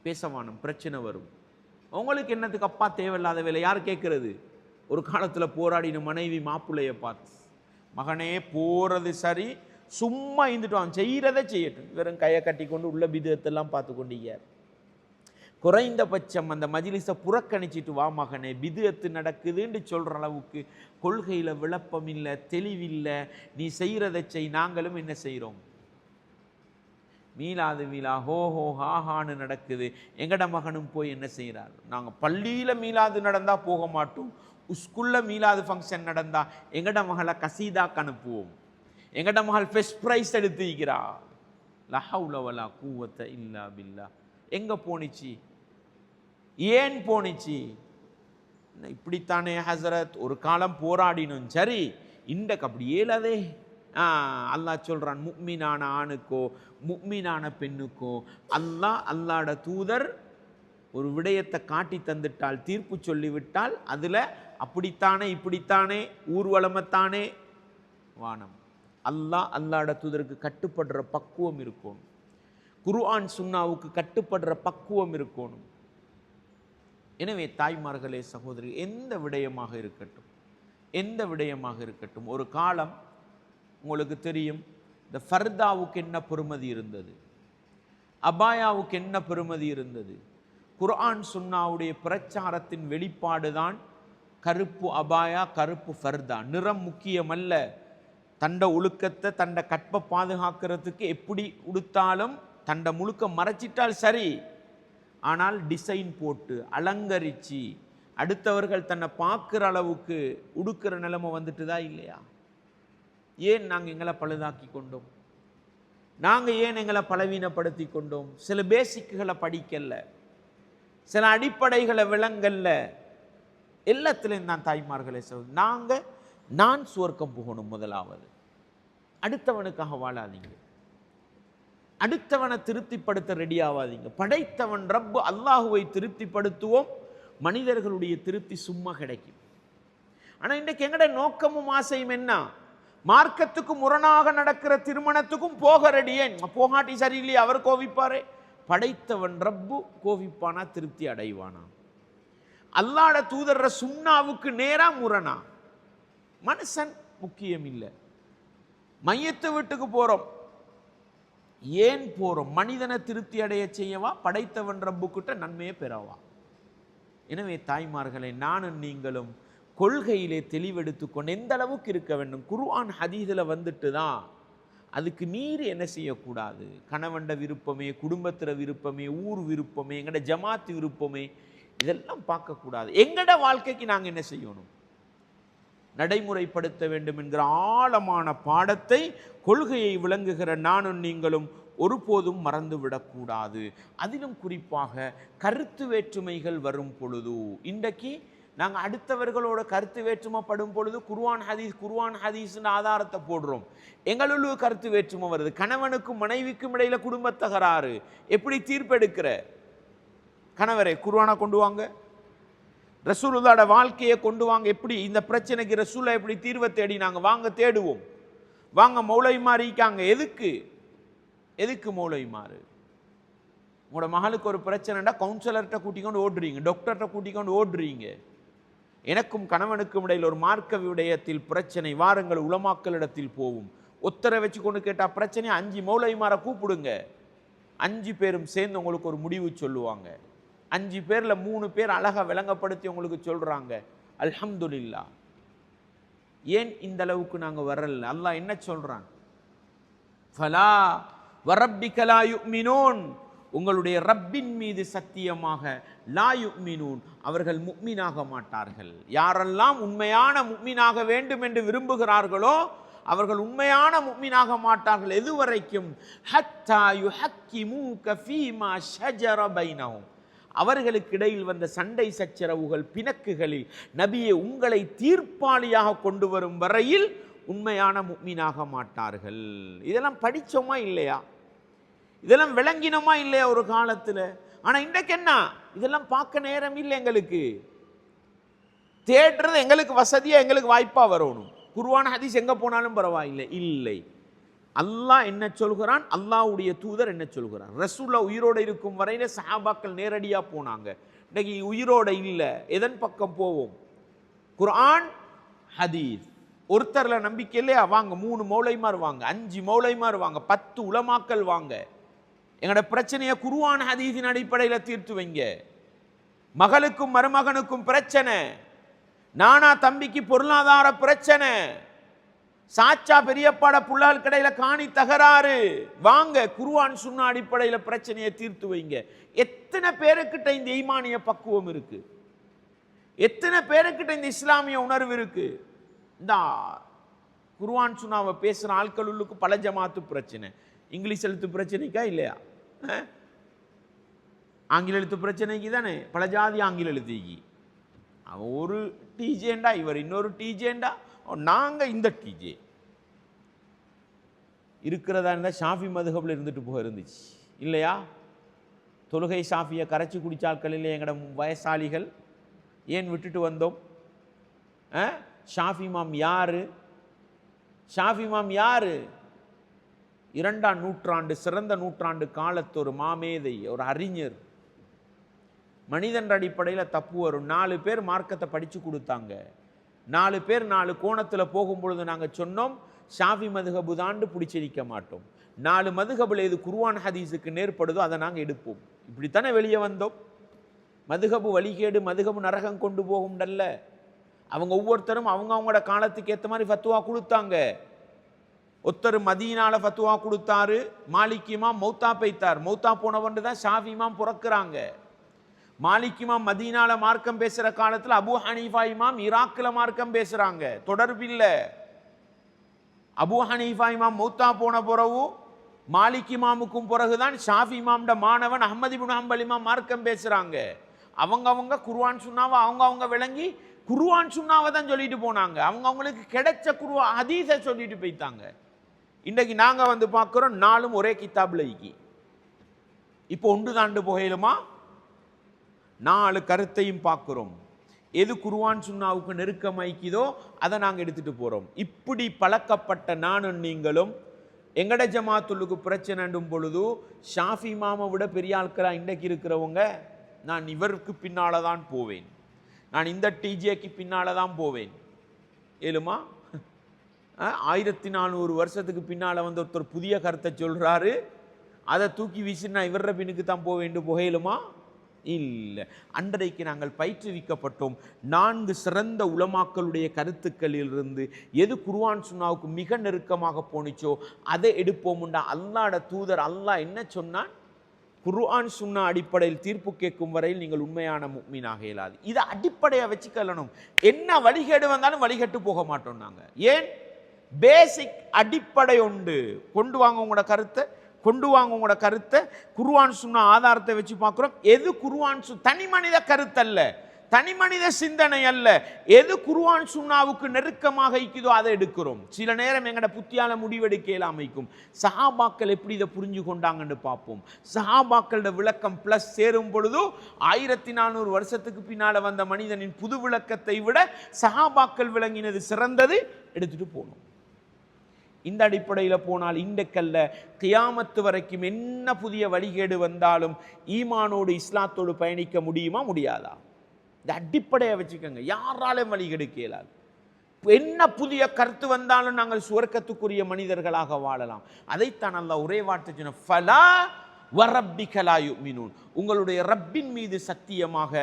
பேசவானும், பிரச்சனை வரும். உங்களுக்கு என்னத்துக்கு அப்பா தேவையில்லாத வேலை யார் கேட்கறது? ஒரு காலத்தில் போராடின மனைவி மாப்பிள்ளையை பார்த்து, மகனே போறது சரி, சும்மா இருந்துட்டு அவன் செய்கிறதை செய்யட்டும், வெறும் கையை கட்டி கொண்டு உள்ள பிதஅத்தெல்லாம் பார்த்து கொண்டீங்க. குறைந்தபட்சம் அந்த மஜ்லிஸை புறக்கணிச்சிட்டு வா மகனே, பிதஅத்து நடக்குதுன்னு சொல்கிற அளவுக்கு கொள்கையில் விளப்பம் இல்லை, தெளிவில்லை. நீ செய்கிறதை செய். நாங்களும் என்ன செய்கிறோம்? மீலாது மீலா ஹோ ஹோ ஹாஹான்னு நடக்குது. எங்கட மகனும் போய் என்ன செய்கிறார்? நாங்கள் பள்ளியில் மீலாது நடந்தால் போக மாட்டோம், ஸ்கூலில் மீலாது ஃபங்க்ஷன் நடந்தால் எங்கட மகளை கசீதாக்கு அனுப்புவோம். எங்கட மகள் ஃபர்ஸ்ட் ப்ரைஸ் எடுத்துக்கிறா. லா ஹவ்ல வலா குவத்த இல்லா பில்லா. எங்கே போனிச்சு? ஏன் போனிச்சு? இப்படித்தானே ஹசரத், ஒரு காலம் போராடினும் சரி, இன்றைக்கு அப்படி ஏலாதே. அல்லாஹ் சொல்கிறான், முக்மீனான ஆணுக்கோ முக்மீனான பெண்ணுக்கோ அல்லாஹ்ட தூதர் ஒரு விடயத்தை காட்டி தந்துட்டால், தீர்ப்பு சொல்லிவிட்டால், அதில் அப்படித்தானே இப்படித்தானே ஊர்வலமத்தானே வானம். அல்லாஹ்ட தூதருக்கு கட்டுப்படுற பக்குவம் இருக்கணும். குர்ஆன் சுன்னாவுக்கு கட்டுப்படுற பக்குவம் இருக்கணும். எனவே தாய்மார்களே, சகோதரி, எந்த விடயமாக இருக்கட்டும், ஒரு காலம் உங்களுக்கு தெரியும், இந்த ஃபர்தாவுக்கு என்ன பெருமதி இருந்தது, அபாயாவுக்கு என்ன பெருமதி இருந்தது. குர்ஆன் சுன்னாவுடைய பிரச்சாரத்தின் வெளிப்பாடு தான் கருப்பு அபாயா, கருப்பு ஃபர்தா. நிறம் முக்கியமல்ல. தண்ட ஒழுக்கத்தை, தண்ட கற்பை பாதுகாக்கிறதுக்கு எப்படி உடுத்தாலும் தண்ட முழுக்க மறைச்சிட்டால் சரி. ஆனால் டிசைன் போட்டு அலங்கரித்து அடுத்தவர்கள் தன்னை பார்க்குற அளவுக்கு உடுக்கிற நிலைமை வந்துட்டுதா இல்லையா? ஏன் நாங்கள் எங்களை பழுதாக்கி கொண்டோம்? நாங்கள் ஏன் எங்களை பலவீனப்படுத்தி கொண்டோம்? சில பேசிக்குகளை படிக்கல, சில அடிப்படைகளை விளங்கல்ல. எல்லாத்திலையும் தான் தாய்மார்களே சொல்லுங்க, நான் சுவர்க்கம் போகணும் முதலாவது. அடுத்தவனுக்காக வாழாதீங்க, அடுத்தவனை திருப்திப்படுத்த ரெடி ஆகாதீங்க. படைத்தவன் ரப்பு அல்லாஹுவை திருப்திப்படுத்துவோம், மனிதர்களுடைய திருப்தி சும்மா கிடைக்கும். ஆனால் இன்றைக்கு எங்கட நோக்கமும் ஆசையும் என்ன? மார்க்கத்துக்கு முரணாக நடக்கிற திருமணத்துக்கும் போக ரெடியே. போகாட்டி சரியில்லையே, அவர் கோவிப்பாரே. படைத்தவன் ரப்பு கோவிப்பானா, திருப்தி அடைவானா? அல்லாஹ்ட தூதர் சுன்னாவுக்கு நேரா முரணா? மனுஷன் முக்கியம் இல்லை. மையத்து வீட்டுக்கு போறோம், ஏன் போறோம்? மனிதனை திருப்தி அடைய செய்யவா, படைத்தவன் ரப்புக்கிட்ட நன்மையை பெறவா? எனவே தாய்மார்களை, நானும் நீங்களும் கொள்கையிலே தெளிவெடுத்துக்கொண்டு எந்த அளவுக்கு இருக்க வேண்டும். குர்ஆன் ஹதீஸில் வந்துட்டு தான் அதுக்கு மீறி என்ன செய்யக்கூடாது. கணவண்ட விருப்பமே, குடும்பத்தில் விருப்பமே, ஊர் விருப்பமே, எங்கட ஜமாத்து விருப்பமே, இதெல்லாம் பார்க்கக்கூடாது. எங்கட வாழ்க்கைக்கு நாங்கள் என்ன செய்யணும்? நடைமுறைப்படுத்த வேண்டும் என்கிற ஆழமான பாடத்தை, கொள்கையை விளங்குகிற நானும் நீங்களும் ஒருபோதும் மறந்துவிடக்கூடாது. அதிலும் குறிப்பாக கருத்து வேற்றுமைகள் வரும் பொழுது, இன்றைக்கு நாங்கள் அடுத்தவர்களோட கருத்து வேற்றுமைப்படும் பொழுது குர்ஆன் ஹதீஸ்னு ஆதாரத்தை போடுறோம். எங்களுள்ள கருத்து வேற்றுமை வருது. கணவனுக்கும் மனைவிக்கும் இடையில குடும்ப தகராறு, எப்படி தீர்ப்பெடுக்கிற? கணவரை குர்ஆனை கொண்டு வாங்க, ரசூலுல்லாஹ்வோட வாழ்க்கையை கொண்டு வாங்க. எப்படி இந்த பிரச்சனைக்கு ரசூலுல்லாஹ் எப்படி தீர்வை தேடி நாங்கள் வாங்க தேடுவோம். வாங்க மௌலைமார் இருக்காங்க. எதுக்கு மௌலைமார்? உங்களோட மகளுக்கு ஒரு பிரச்சனைடா கவுன்சிலர்கிட்ட கூட்டிக்கொண்டு ஓடுறீங்க, டாக்டர்கிட்ட கூட்டிக்கொண்டு ஓடுறீங்க. எனக்கும் கணவனுக்கும் இடையில் ஒரு மார்க்க விடயத்தில் பிரச்சனை, வாருங்கள் உலமாக்களிடத்தில் போவோம். ஒத்தரை வச்சு கொண்டு கேட்டால் பிரச்சனை, 5 மௌலைமாரை கூப்பிடுங்க. 5 பேரும் சேர்ந்து உங்களுக்கு ஒரு முடிவு சொல்லுவாங்க. 5 பேரில் 3 பேர் அழகாக விளங்கப்படுத்தி உங்களுக்கு சொல்கிறாங்க. அல்ஹம்துலில்லாஹ். ஏன் இந்த அளவுக்கு நாங்கள் வரல? அல்லாஹ் என்ன சொல்கிறான்? ஃபலா வரப்பிக லா யுமினூன், உங்களுடைய ரப்பின் மீது சத்தியமாக, லா யுமினூன், அவர்கள் முக்மீனாக மாட்டார்கள். யாரெல்லாம் உண்மையான முக்மீனாக வேண்டும் என்று விரும்புகிறார்களோ அவர்கள் உண்மையான முக்மீனாக மாட்டார்கள். எதுவரைக்கும்? ஹத்தா யுஹக்கிமூக ஃபீமா ஷஜர பைனஹும், அவர்களுக்கு இடையில் வந்த சண்டை சச்சரவுகள், பிணக்குகளில் நபியே உங்களை தீர்ப்பாளியாக கொண்டு வரும் வரையில் உண்மையான முக்மீனாக மாட்டார்கள். இதெல்லாம் படிச்சோமா இல்லையா? இதெல்லாம் விளங்கினோமா இல்லையா ஒரு காலத்தில்? ஆனால் இன்றைக்கு என்ன? இதெல்லாம் பார்க்க நேரம் இல்லை எங்களுக்கு. தேடுறது எங்களுக்கு வசதியாக, எங்களுக்கு வாய்ப்பாக வரணும். குர்ஆன் ஹதீஸ் எங்கே போனாலும் பரவாயில்லை. இல்லை, அல்லாஹ் என்ன சொல்கிறான், அல்லாஹ்வுடைய தூதர் என்ன சொல்கிறான். ரசூலுல்லாஹ் உயிரோடு இருக்கும் வரையில சஹாபாக்கள் நேரடியாக போனாங்க. இன்னைக்கு உயிரோடு இல்லை, எதன் பக்கம் போவோம்? குர்ஆன் ஹதீஸ். ஒருத்தரில் நம்பிக்கை இல்லையா? வாங்க 3 மௌலைமார் வாங்க, 5 மௌலைமார் வாங்க, 10 உலமாக்கள் வாங்க. எங்களோட பிரச்சனையை குர்ஆன் ஹதீஸின் அடிப்படையில் தீர்த்து வைங்க. மகளுக்கும் மருமகனுக்கும் பிரச்சனை, நானா தம்பிக்கு பொருளாதார பிரச்சனை, சாச்சா பெரியப்பாட புள்ளால் கடையில காணி தகராறு, வாங்க குர்ஆன் சுன்னா அடிப்படையில் பிரச்சனையை தீர்த்து வைங்க. எத்தனை பேருக்கிட்ட இந்த ஈமானிய பக்குவம் இருக்கு? எத்தனை பேருக்கிட்ட இந்த இஸ்லாமிய உணர்வு இருக்கு? இந்த குர்ஆன் சுன்னாவை பேசுகிற ஆட்களுக்கு பல ஜமாத்து பிரச்சனை. இங்கிலீஷ் எழுத்து பிரச்சனைக்கா இல்லையா? ஆங்கில எழுத்து பிரச்சனைக்கு தானே பல ஜாதி ஆங்கில எழுத்துக்கு. அவன் ஒரு டிஜேண்டா, இவர் இன்னொரு டிஜேண்டா, நாங்கள் இந்த டிஜே இருக்கிறதா இருந்தால் ஷாஃபி மதுஹபில் இருந்துட்டு போக இருந்துச்சு இல்லையா? தொழுகை ஷாஃபியை கரைச்சி குடிச்சாக்கள் இல்லை எங்களோட வயசாளிகள். ஏன் விட்டுட்டு வந்தோம்? ஷாஃபி இமாம் யாரு? ஷாஃபி இமாம் யாரு? 2ஆம் நூற்றாண்டு, சிறந்த நூற்றாண்டு காலத்து ஒரு மாமேதை, ஒரு அறிஞர். மனிதன் அடிப்படையில் தப்பு வரும். 4 பேர் மார்க்கத்தை படித்து கொடுத்தாங்க. 4 பேர் 4 கோணத்தில் போகும்பொழுது நாங்கள் சொன்னோம், ஷாஃபி மதுஹபு தாண்டு பிடிச்சிருக்க மாட்டோம். 4 மதுஹபில் எது குர்ஆன் ஹதீஸுக்கு நேர்படுதோ அதை நாங்கள் எடுப்போம். இப்படித்தானே வெளியே வந்தோம். மதுஹபு வழிகேடு, மதுஹபு நரகம் கொண்டு போகும்டல்ல. அவங்க ஒவ்வொருத்தரும் அவங்களோட காலத்துக்கு ஏற்ற மாதிரி ஃபத்துவா கொடுத்தாங்க. ஒருத்தர் மதீனால ஃபத்துவா கொடுத்தாரு, மாலிக் இமாம் மௌத்தா பைத்தார். மௌத்தா போனவன்று தான் ஷாஃபி இமாம் பிறக்கிறாங்க. மாலிக் இமாம் மதீனால மார்க்கம் பேசுகிற காலத்தில் அபு ஹனீஃபா இமாம் ஈராக்கில் மார்க்கம் பேசுகிறாங்க. தொடர்பில்லை. அபு ஹனீஃபா இமாம் மௌத்தா போன பிறகு மாலிக் இமாமுக்கும் பிறகுதான் ஷாஃபி இமாம்ட மாணவன் அஹ்மது இப்னு ஹம்பல் இமாம் மார்க்கம் பேசுகிறாங்க. அவங்க குர்ஆன் சுன்னாவை அவங்க விளங்கி குர்ஆன் சுன்னாவை தான் சொல்லிட்டு போனாங்க. அவங்களுக்கு கிடைச்ச குர்ஆன் ஹதீஸை சொல்லிட்டு போய்த்தாங்க. இன்றைக்கு நாங்கள் பார்க்குறோம், நாளும் ஒரே கித்தாபில் இக்கி. இப்போ ஒன்று தாண்டு போகலுமா? 4 கருத்தையும் பார்க்குறோம். எது குர்ஆன் சுன்னாவுக்கு நெருக்கமாய்க்குதோ அதை நாங்கள் எடுத்துகிட்டு போகிறோம். இப்படி பழக்கப்பட்ட நானும் நீங்களும் எங்கட ஜமாத்துள்ளுக்கு பிரச்சனைண்டும் பொழுது ஷாஃபி இமாமை விட பெரிய ஆட்களாக இன்றைக்கு இருக்கிறவங்க, நான் இவருக்கு பின்னால் தான் போவேன், நான் இந்த டிஜேக்கு பின்னால் தான் போவேன். ஏழுமா 1400 வருஷத்துக்கு பின்னால் ஒருத்தர் புதிய கருத்தை சொல்கிறாரு, அதை தூக்கி வீசி நான் இவர பின்னுக்கு தான் போவேன் புகையிலுமா? இல்லை. அன்றைக்கு நாங்கள் பயிற்றுவிக்கப்பட்டோம். 4 சிறந்த உலமாக்களுடைய கருத்துக்களிலிருந்து எது குர்ஆன் சுன்னாவுக்கு மிக நெருக்கமாக போனிச்சோ அதை எடுப்போம்டா. அல்லாஹ்வுடைய தூதர் அல்லாஹ் என்ன சொன்னான்? குர்ஆன் சுன்னா அடிப்படையில் தீர்ப்பு கேட்கும் வரையில் நீங்கள் உண்மையான முஃமினாக இயலாது. இதை அடிப்படையாக வச்சுக்கொள்ளணும். என்ன வழிகேடு வந்தாலும் வழிகட்டு போக மாட்டோம் நாங்கள். ஏன்? பேசிக் அடிப்படை உண்டு. கொண்டு வாங்க உங்களோட கருத்தை, கொண்டு வாங்க உங்களோட கருத்தை. குர்ஆன் சுன்னா ஆதாரத்தை வச்சு பார்க்குறோம். எது குர்ஆன் தனி மனித கருத்தல்ல, தனி மனித சிந்தனை அல்ல, எது குர்ஆன் சுன்னாவுக்கு நெருக்கமாக இருக்குதோ அதை எடுக்கிறோம். சில நேரம் எங்கட புத்தியால முடிவெடுக்க அமைக்கும். சஹாபாக்கள் எப்படி இதை புரிஞ்சு கொண்டாங்கன்னு பார்ப்போம். சஹாபாக்களோட விளக்கம் பிளஸ் சேரும் பொழுது 1400 வருஷத்துக்கு பின்னால வந்த மனிதனின் புது விளக்கத்தை விட சஹாபாக்கள் விளங்கினது சிறந்தது, எடுத்துட்டு போகணும். இந்த அடிப்படையில் போனால் இன்றைக்கல்ல கியாமத்து வரைக்கும் என்ன புதிய வழிகேடு வந்தாலும் ஈமானோடு இஸ்லாத்தோடு பயணிக்க முடியுமா முடியாதா? இந்த அடிப்படையை வச்சுக்கோங்க. யாராலும் வழிகெடுக்க இயலாது. என்ன புதிய கருத்து வந்தாலும் நாங்கள் சுவர்க்கத்துக்குரிய மனிதர்களாக வாழலாம். அதைத்தான் அல்லாஹ் ஒரே வார்த்தை சொன்ன, ஃபலா வரப்பிக லா யுமினூன், உங்களுடைய ரப்பின் மீது சத்தியமாக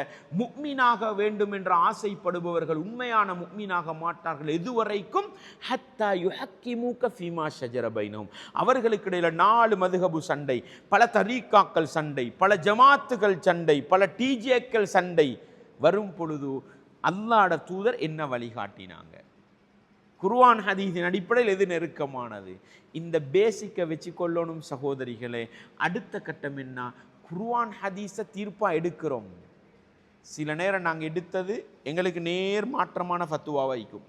முஃமினாக வேண்டும் என்று ஆசைப்படுபவர்கள் உண்மையான முஃமினாக மாட்டார்கள். எதுவரைக்கும்? ஹத்தா யுஹக்கிமுக ஃபீமா ஷஜர பைனஹும், அவர்களுக்கு இடையில 4 மதுஹபு சண்டை, பல தரீக்காக்கள் சண்டை, பல ஜமாத்துகள் சண்டை, பல டிஜேக்கள் சண்டை வரும் பொழுது அல்லாஹ்வுடைய தூதர் என்ன வழிகாட்டினாங்க? குர்ஆன் ஹதீஸின் அடிப்படையில் எது நெருக்கமானது? இந்த பேசிக்கை வச்சு கொள்ளணும் சகோதரிகளே. அடுத்த கட்டம் என்ன? குர்ஆன் ஹதீஸை தீர்ப்பாக எடுக்கிறோம். சில நேரம் நாங்கள் எடுத்தது எங்களுக்கு நேர் மாற்றமான ஃபத்துவாவை வைக்கும்.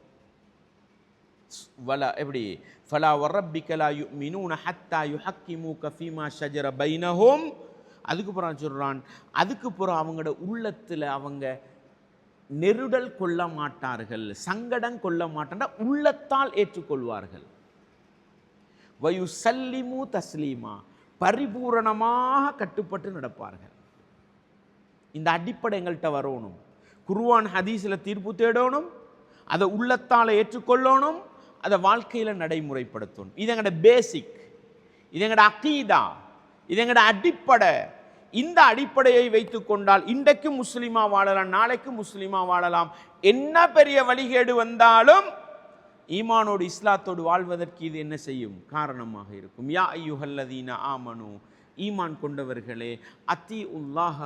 வலா எப்படி? ஃபலா வரப்பிக லா யுமினூன ஹத்தா யுஹக்கிமுக ஃபீமா ஷஜர பைனஹும். அதுக்கு பிறகு சொல்கிறான், அதுக்கு பிறகு அவங்களோட உள்ளத்தில் அவங்க நெருடல் கொள்ள மாட்டார்கள், சங்கடம் கொள்ள மாட்டார், உள்ளத்தால் ஏற்றுக்கொள்வார்கள். வயுசல்லிமு தஸ்லீமா, பரிபூரணமாக கட்டுப்பட்டு நடப்பார்கள். இந்த அடிப்படை எங்கள்கிட்ட வரணும். குர்ஆன் ஹதீஸில் தீர்ப்பு தேடணும், அதை உள்ளத்தால் ஏற்றுக்கொள்ளணும், அதை வாழ்க்கையில் நடைமுறைப்படுத்தணும். இது எங்களோட பேசிக், இது எங்களோட அகீதா, இது எங்களோட அடிப்படை. இந்த அடிப்படையை வைத்து கொண்டால் இன்றைக்கு முஸ்லிமா வாழலாம், நாளைக்கு முஸ்லிமா வாழலாம். என்ன பெரிய வழிகேடு வந்தாலும் ஈமானோடு இஸ்லாத்தோடு வாழ்வதற்கு இது என்ன செய்யும்? காரணமாக இருக்கும். யா அய்யுஹல்லதீன ஆமனு, ஈமான் கொண்டவர்களே, அத்தீஉல்லாஹ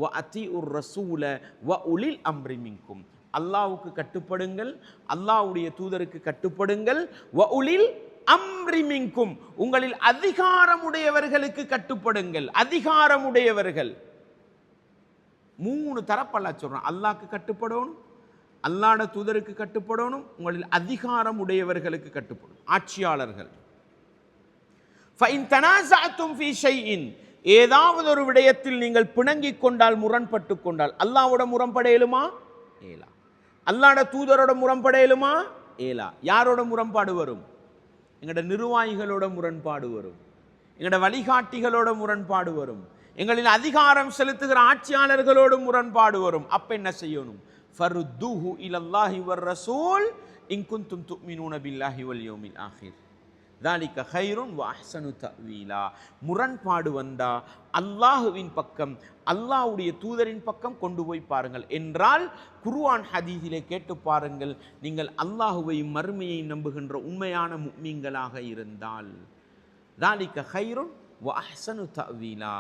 வ அத்தீஉர் ரசூல வ உலில் அம்ரி மின்கும், அல்லாஹ்வுக்கு கட்டுப்படுங்கள், அல்லாஹ்வுடைய தூதருக்கு கட்டுப்படுங்கள், வ உலில் அம்ரி மின்கும், உங்களில் அதிகாரமுடையவர்களுக்கு கட்டுப்படுங்கள். அதிகாரமுடையவர்கள் 3 தரப்பல்லா சொல்றான். அல்லாஹ்க்கு கட்டுப்படணும், அல்லாஹ்வுடைய தூதருக்கு கட்டுப்படணும், உங்களில் அதிகாரம் உடையவர்களுக்கு கட்டுப்படும், ஆட்சியாளர்கள். ஃபைன் தனாஸஅதும் ஃபீ ஷைஇன், ஏதாவது ஒரு விடயத்தில் நீங்கள் பிணங்கிக் கொண்டால், முரண்பட்டு கொண்டால், அல்லாஹ்வோட முரண்படையலுமா? ஏலா. அல்லாஹ்வுடைய தூதரோட முரண்படையலுமா? ஏலா. யாரோட முரண்பாடு வரும்? எங்களோட நிர்வாகிகளோட முரண்பாடு வரும், எங்களோட வழிகாட்டிகளோட முரண்பாடு வரும், எங்களின் அதிகாரம் செலுத்துகிற ஆட்சியாளர்களோடு முரண்பாடு வரும். அப்ப என்ன செய்யணும்? ஃபருத்துஹு இலல்லாஹி வர் ரசூல் இன் குன்தும் துமினூன பில்லாஹி வல் யௌமில் ஆகிர் ذلك خير واحسن تأويلا. முரண்பாடு வந்தா அல்லாஹ்வின் பக்கம், அல்லாஹ்வுடைய தூதரின் பக்கம் கொண்டு போய் பாருங்கள் என்றால், குர்ஆன் ஹதீஸிலே கேட்டு பாருங்கள். நீங்கள் அல்லாஹ்வையும் மறுமையை நம்புகின்ற உண்மையான முஃமின்களாக இருந்தால், ذلك خير واحسن تأويلا.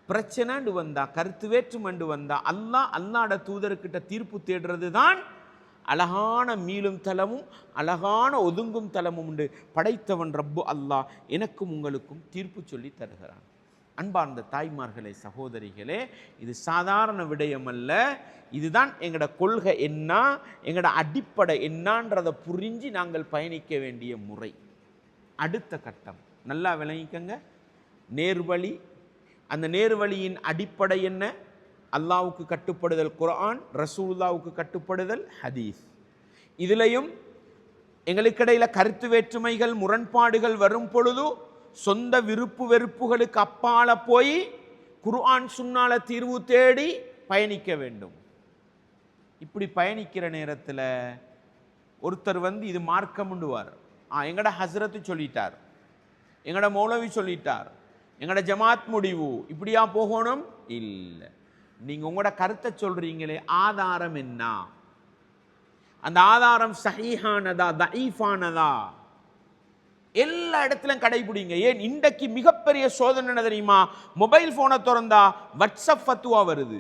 பிரச்சனைண்டு வந்தா, கருத்து வேற்றுமண்டு வந்தா, அல்லாஹ்வுடைய தூதர்கிட்ட தீர்ப்பு தேடுறது தான் அழகான மீளும் தலமும் அழகான ஒதுங்கும் தலமும் உண்டு. படைத்தவன் ரப்பு அல்லாஹ் எனக்கும் உங்களுக்கும் தீர்ப்பு சொல்லி தருகிறான். அன்பார்ந்த தாய்மார்களே, சகோதரிகளே, இது சாதாரண விடயம் அல்ல. இதுதான் எங்களோட கொள்கை என்ன, எங்களோட அடிப்படை என்னன்றதை புரிஞ்சு நாங்கள் பயணிக்க வேண்டிய முறை. அடுத்த கட்டம் நல்லா விளங்கிக்கங்க. நேர்வழி. அந்த நேர்வழியின் அடிப்படை என்ன? அல்லாஹ்வுக்கு கட்டுப்படுதல் குர்ஆன், ரசூலுல்லாஹ்வுக்கு கட்டுப்படுதல் ஹதீஸ். இதுலையும் எங்களுக்கிடையில் கருத்து வேற்றுமைகள், முரண்பாடுகள் வரும் பொழுது சொந்த விருப்பு வெறுப்புகளுக்கு அப்பால போய் குர்ஆன் சுன்னால தீர்வு தேடி பயணிக்க வேண்டும். இப்படி பயணிக்கிற நேரத்தில் ஒருத்தர் இது மார்க்கமுண்டுவார். எங்கட ஹஸ்ரத்து சொல்லிட்டார், எங்கட மௌலவி சொல்லிட்டார், எங்கட ஜமாத் முடிவு, இப்படியா போகணும்? இல்லை. நீங்கள் உங்களோட கருத்தை சொல்றீங்களே, ஆதாரம் என்ன? அந்த ஆதாரம் சஹீஹானதா தஈஃபானதா? எல்லா இடத்திலும் கடைபிடிங்க. ஏன் இன்றைக்கு மிகப்பெரிய சோதனை என்ன தெரியுமா? மொபைல் போனை திறந்தா வாட்ஸ்அப் ஃபத்துவா வருது.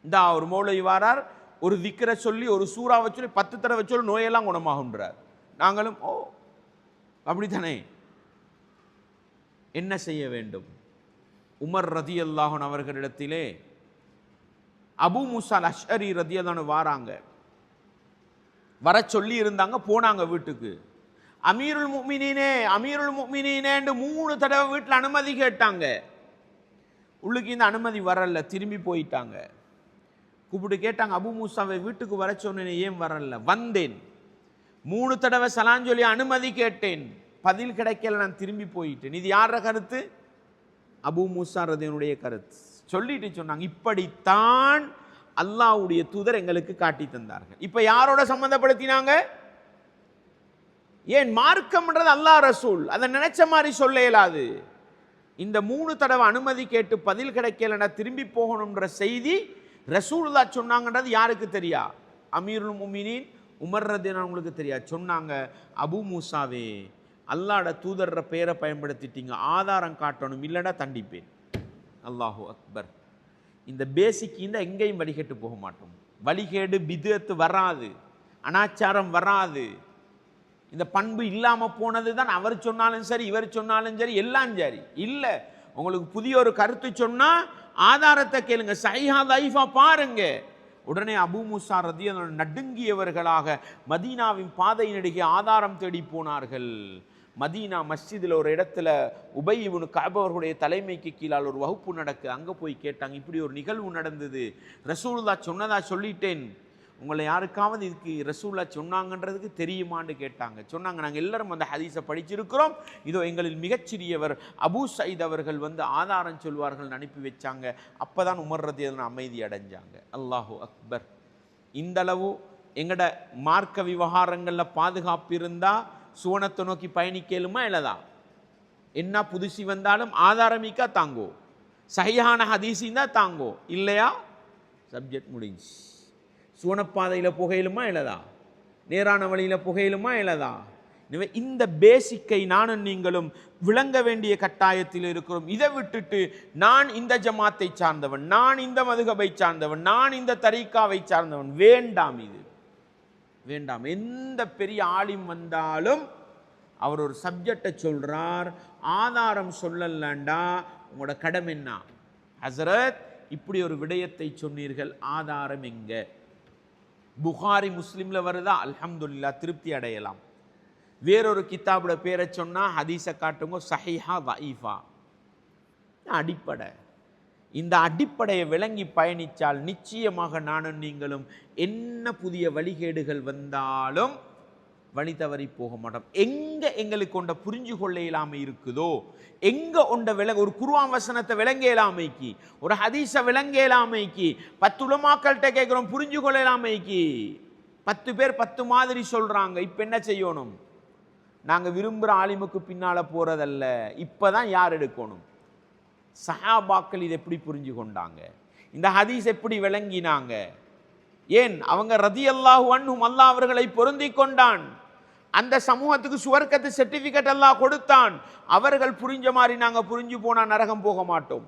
இந்த ஒரு மௌலவி வாரார், ஒரு திக்ரை சொல்லி ஒரு சூறாவை சொல்லி 10 தடவை சொல்லி நோயெல்லாம் குணமாகுன்றார். நாங்களும் ஓ அப்படித்தானே. என்ன செய்ய வேண்டும்? உமர் ரதியல்லாஹு அன்ஹு அவர்களிடத்திலே அபூ மூஸா அல்-அஷ்அரி ரதியல்லாஹு அன்ஹு வாராங்க. வர சொல்லி இருந்தாங்க, போனாங்க வீட்டுக்கு. அமீருல் முஃமினீனே அமீருல் முஃமினீனேன்னு 3 தடவை வீட்டில் அனுமதி கேட்டாங்க. உள்ளுக்கு இந்த அனுமதி வரல, திரும்பி போயிட்டாங்க. கூப்பிட்டு கேட்டாங்க, அபூ மூஸாவை வீட்டுக்கு வர சொன்னேன், ஏன் வரல? வந்தேன், 3 தடவை சலான் சொல்லி அனுமதி கேட்டேன், பதில் கிடைக்கல, நான் திரும்பி போயிட்டேன். இது யார கருத்து? அபூ மூஸா ரதியனுடைய கருத்து. சொல்லிட்டு சொன்னாங்க, இப்படித்தான் அல்லாஹ்வுடைய தூதர் எங்களுக்கு காட்டி தந்தார்கள். இப்ப யாரோட சம்பந்தப்படுத்தினாங்க? ஏன் மார்க்கம்ன்றது அல்லாஹ் ரசூல், அதை நினைச்ச மாதிரி சொல்ல இயலாது. இந்த 3 தடவை அனுமதி கேட்டு பதில் கிடைக்கலன்னா திரும்பி போகணும்ன்ற செய்தி ரசூலுல்லாஹ் சொன்னாங்கன்றது யாருக்கு தெரியா? அமீருல் முஃமினீன் உமர் ரதியல்லாஹு அன்ஹு தெரியா? சொன்னாங்க, அபூ மூஸாவே, அல்லாஹ்வோட தூதர்ற பெயரை பயன்படுத்திட்டீங்க, ஆதாரம் காட்டணும், இல்லைன்னா தண்டிப்பேன். அல்லாஹு அக்பர். இந்த பேசிக் எங்கேயும் வழிகேட்டு போக மாட்டோம். வழிகேடு பித்அத் வராது, அனாச்சாரம் வராது. இந்த பண்பு இல்லாமல் போனது தான் அவர் சொன்னாலும் சரி, இவர் சொன்னாலும் சரி, எல்லாம் சரி. இல்லை, உங்களுக்கு புதிய ஒரு கருத்து சொன்னால் ஆதாரத்தை கேளுங்க, சஹீஹா தஈஃபா பாருங்க. உடனே அபூ மூஸா ரதியல்லாஹு அன்ஹு நடுங்கியவர்களாக மதீனாவின் பாதை நெடுகே ஆதாரம் தேடி போனார்கள். மதீனா மஸ்ஜிதில் ஒரு இடத்துல உபய் இப்னு கஅப் அவர்களுடைய தலைமைக்கு கீழால் ஒரு வகுப்பு நடக்குது. அங்கே போய் கேட்டாங்க, இப்படி ஒரு நிகழ்வு நடந்தது, ரசூலுல்லாஹ் சொன்னதா சொல்லிட்டேன், உங்களை யாருக்காவது இதுக்கு ரசூலுல்லாஹ் சொன்னாங்கன்றதுக்கு தெரியுமான்னு கேட்டாங்க. சொன்னாங்க, நாங்கள் எல்லாரும் அந்த ஹதீஸை படிச்சிருக்கிறோம், இதோ எங்களில் மிகச்சிறியவர் அபூ சயீத் அவர்கள் ஆதாரம் சொல்வார்கள் அனுப்பி வச்சாங்க. அப்போ தான் உமர் ரதியல்லாஹு அன்ஹு அமைதி அடைஞ்சாங்க. அல்லாஹு அக்பர். இந்தளவு எங்கட மார்க்க விவகாரங்களில் பாதுகாப்பு இருந்தால் சுவனத்தை நோக்கி பயணிக்கலுமா? இல்லதா? என்ன புதுசி வந்தாலும் ஆதாரமிக்கா தாங்கோ, சஹீஹான ஹதீஸின் தான் தாங்கோ, இல்லையா சப்ஜெக்ட் முடிஞ்சு. சுவனப்பாதையில் புகையிலுமா? இல்லதா? நேரான வழியில் புகையிலுமா? இல்லதா? எனவே இந்த பேசிக்கை நானும் நீங்களும் விளங்க வேண்டிய கட்டாயத்தில் இருக்கிறோம். இதை விட்டுட்டு நான் இந்த ஜமாத்தை சார்ந்தவன், நான் இந்த மதுஹபை சார்ந்தவன், நான் இந்த தரீக்காவை சார்ந்தவன், வேண்டாம். இது வேண்டாம். எந்த பெரிய ஆலிம் வந்தாலும் அவர் ஒரு சப்ஜெக்டை சொல்றார், ஆதாரம் சொல்லலண்டா உங்களோட கடமை என்ன? ஹஸ்ரத், இப்படி ஒரு விடயத்தை சொன்னீர்கள், ஆதாரம் எங்க? புகாரி முஸ்லிம்ல வருதா? அல்ஹம்துலில்லாஹ், திருப்தி அடையலாம். வேறொரு கிதாபோட பேரை சொன்னா ஹதீஸை காட்டுங்க, சஹீஹா தஈஃபா. அடிப்படை. இந்த அடிப்படையை விளங்கி பயணித்தால் நிச்சயமாக நானும் நீங்களும் என்ன புதிய வழிகேடுகள் வந்தாலும் வழி தவறி போக மாட்டோம். எங்க எங்களுக்கு கொண்ட புரிஞ்சு கொள்ள இயலாமை இருக்குதோ, எங்க ஒண்ட ஒரு குர்ஆன் வசனத்தை விளங்க இயலாமைக்கு, ஒரு ஹதீஸை விளங்க இயலாமைக்கு, 10 உலமாக்கள்கிட்ட கேட்கிறோம் புரிஞ்சு கொள்ள இயலாமைக்கு, 10 பேர் 10 மாதிரி சொல்றாங்க. இப்ப என்ன செய்யணும்? நாங்க விரும்புகிற ஆலிமுக்கு பின்னால போறதல்ல. இப்பதான் யார் எடுக்கணும்? சஹாபாக்கள் இதை எப்படி புரிஞ்சு கொண்டாங்க, இந்த ஹதீஸ் எப்படி விளங்கினாங்க? ஏன் அவங்க ரதியல்லாஹு அன்ஹும் அல்லாஹ் அவர்களை பொருந்தி கொண்டான். அந்த சமூகத்துக்கு சுவர்க்கத்து சர்டிபிகேட் அல்லாஹ் கொடுத்தான். அவர்கள் புரிஞ்ச மாதிரி நாங்க புரிஞ்சு போனா நரகம் போக மாட்டோம்.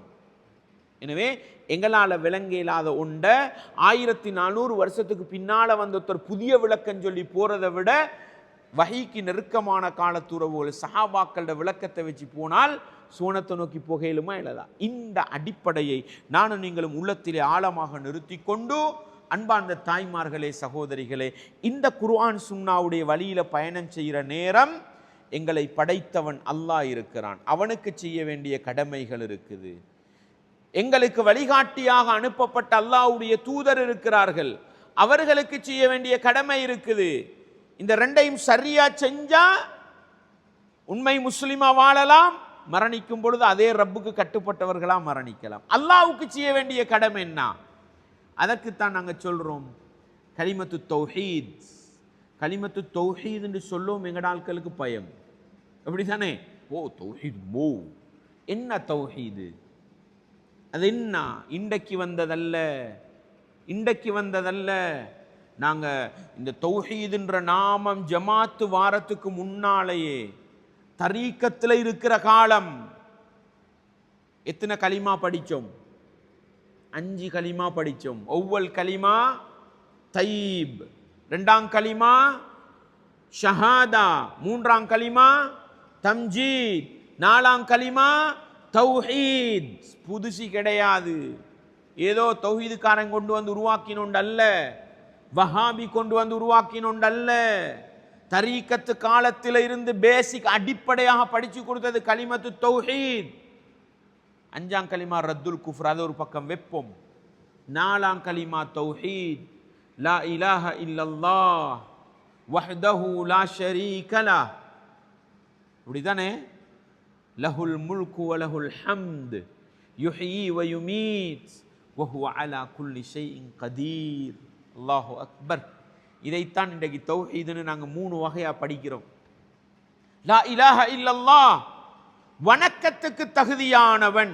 எனவே எங்களால் விளங்க இல்லாத ஒன்றை 1400 வருஷத்துக்கு பின்னால வந்து ஒருத்தர் புதிய விளக்கம் சொல்லி போறதை விட வஹீக்கு நெருக்கமான காலத்துறவுகள் சஹாபாக்களோட விளக்கத்தை வச்சு போனால் சோனத்தை நோக்கி புகையிலுமா இல்லதா? இந்த அடிப்படையை நானும் நீங்களும் உள்ளத்திலே ஆழமாக நிறுத்தி கொண்டு, அன்பார்ந்த தாய்மார்களே, சகோதரிகளே, இந்த குர்ஆன் சுன்னாவுடைய வழியில பயணம் செய்கிற நேரம் எங்களை படைத்தவன் அல்லாஹ் இருக்கிறான். அவனுக்கு செய்ய வேண்டிய கடமைகள் இருக்குது. எங்களுக்கு வழிகாட்டியாக அனுப்பப்பட்ட அல்லாஹ்வுடைய தூதர் இருக்கிறார்கள். அவர்களுக்கு செய்ய வேண்டிய கடமை இருக்குது. இந்த ரெண்டையும் சரியா செஞ்சா உண்மை முஸ்லிமா வாழலாம், மரணிக்கும் பொழுது அதே ரப்புக்கு கட்டுப்பட்டவர்களா மரணிக்கலாம். அல்லாஹ்வுக்கு செய்ய வேண்டிய கடமை என்ன? அதற்குத்தான் நாங்கள் சொல்றோம் கலிமத்து தௌஹீத். கலிமத்து தௌஹீத் என்று சொல்லும் எங்கட ஆட்களுக்கு பயம். அப்படித்தானே? ஓ தௌஹீத், ஓ என்ன தௌஹீது? அது என்ன? இன்றைக்கு வந்ததல்ல, இன்றைக்கு வந்ததல்ல. நாங்கள் இந்த தௌஹீதுன்ற நாமம் ஜமாத்து வாரத்துக்கு முன்னாலேயே தரீக்கத்தில் இருக்கிற காலம் எத்தனை கலிமா படித்தோம்? 5 கலிமா படித்தோம். ஒவ்வொரு கலிமா தைப், 2ஆம் கலிமா ஷஹாதா, 3ஆம் கலிமா தம்ஜீத், 4ஆம் கலிமா தௌஹீத். புதுசு கிடையாது. ஏதோ தௌஹீதுக்காரன் கொண்டு வந்து உருவாக்கினோண்டு அல்ல, வஹாபி கொண்டு வந்து உருவாக்கினோண்டு அல்ல. தரீக்கத்து காலத்தில் இருந்து பேசிக் அடிப்படையாக படிச்சு கொடுத்தது கலிமத்து தௌஹீத். 5ஆம் கலிமா ரத்துல் குஃப்ர், அது ஒரு பக்கம் வெப்பம். 4ஆம் கலிமா தௌஹீத், லா இலாஹ இல்லல்லாஹ் வஹ்தஹு லா ஷரீக லஹ். அப்படிதானே? லஹுல் முல்கு வ லஹுல் ஹம்த் யுஹ்யி வ யுமீத் வ ஹுவ அலா குல்லி ஷைஇன் கதீர். அல்லாஹு அக்பர். இதைத்தான் இன்றைக்கு தௌஹீதுன்னு நாங்கள் 3 வகையா படிக்கிறோம். லா இலாஹ இல்லல்லாஹ், வணக்கத்துக்கு தகுதியானவன்.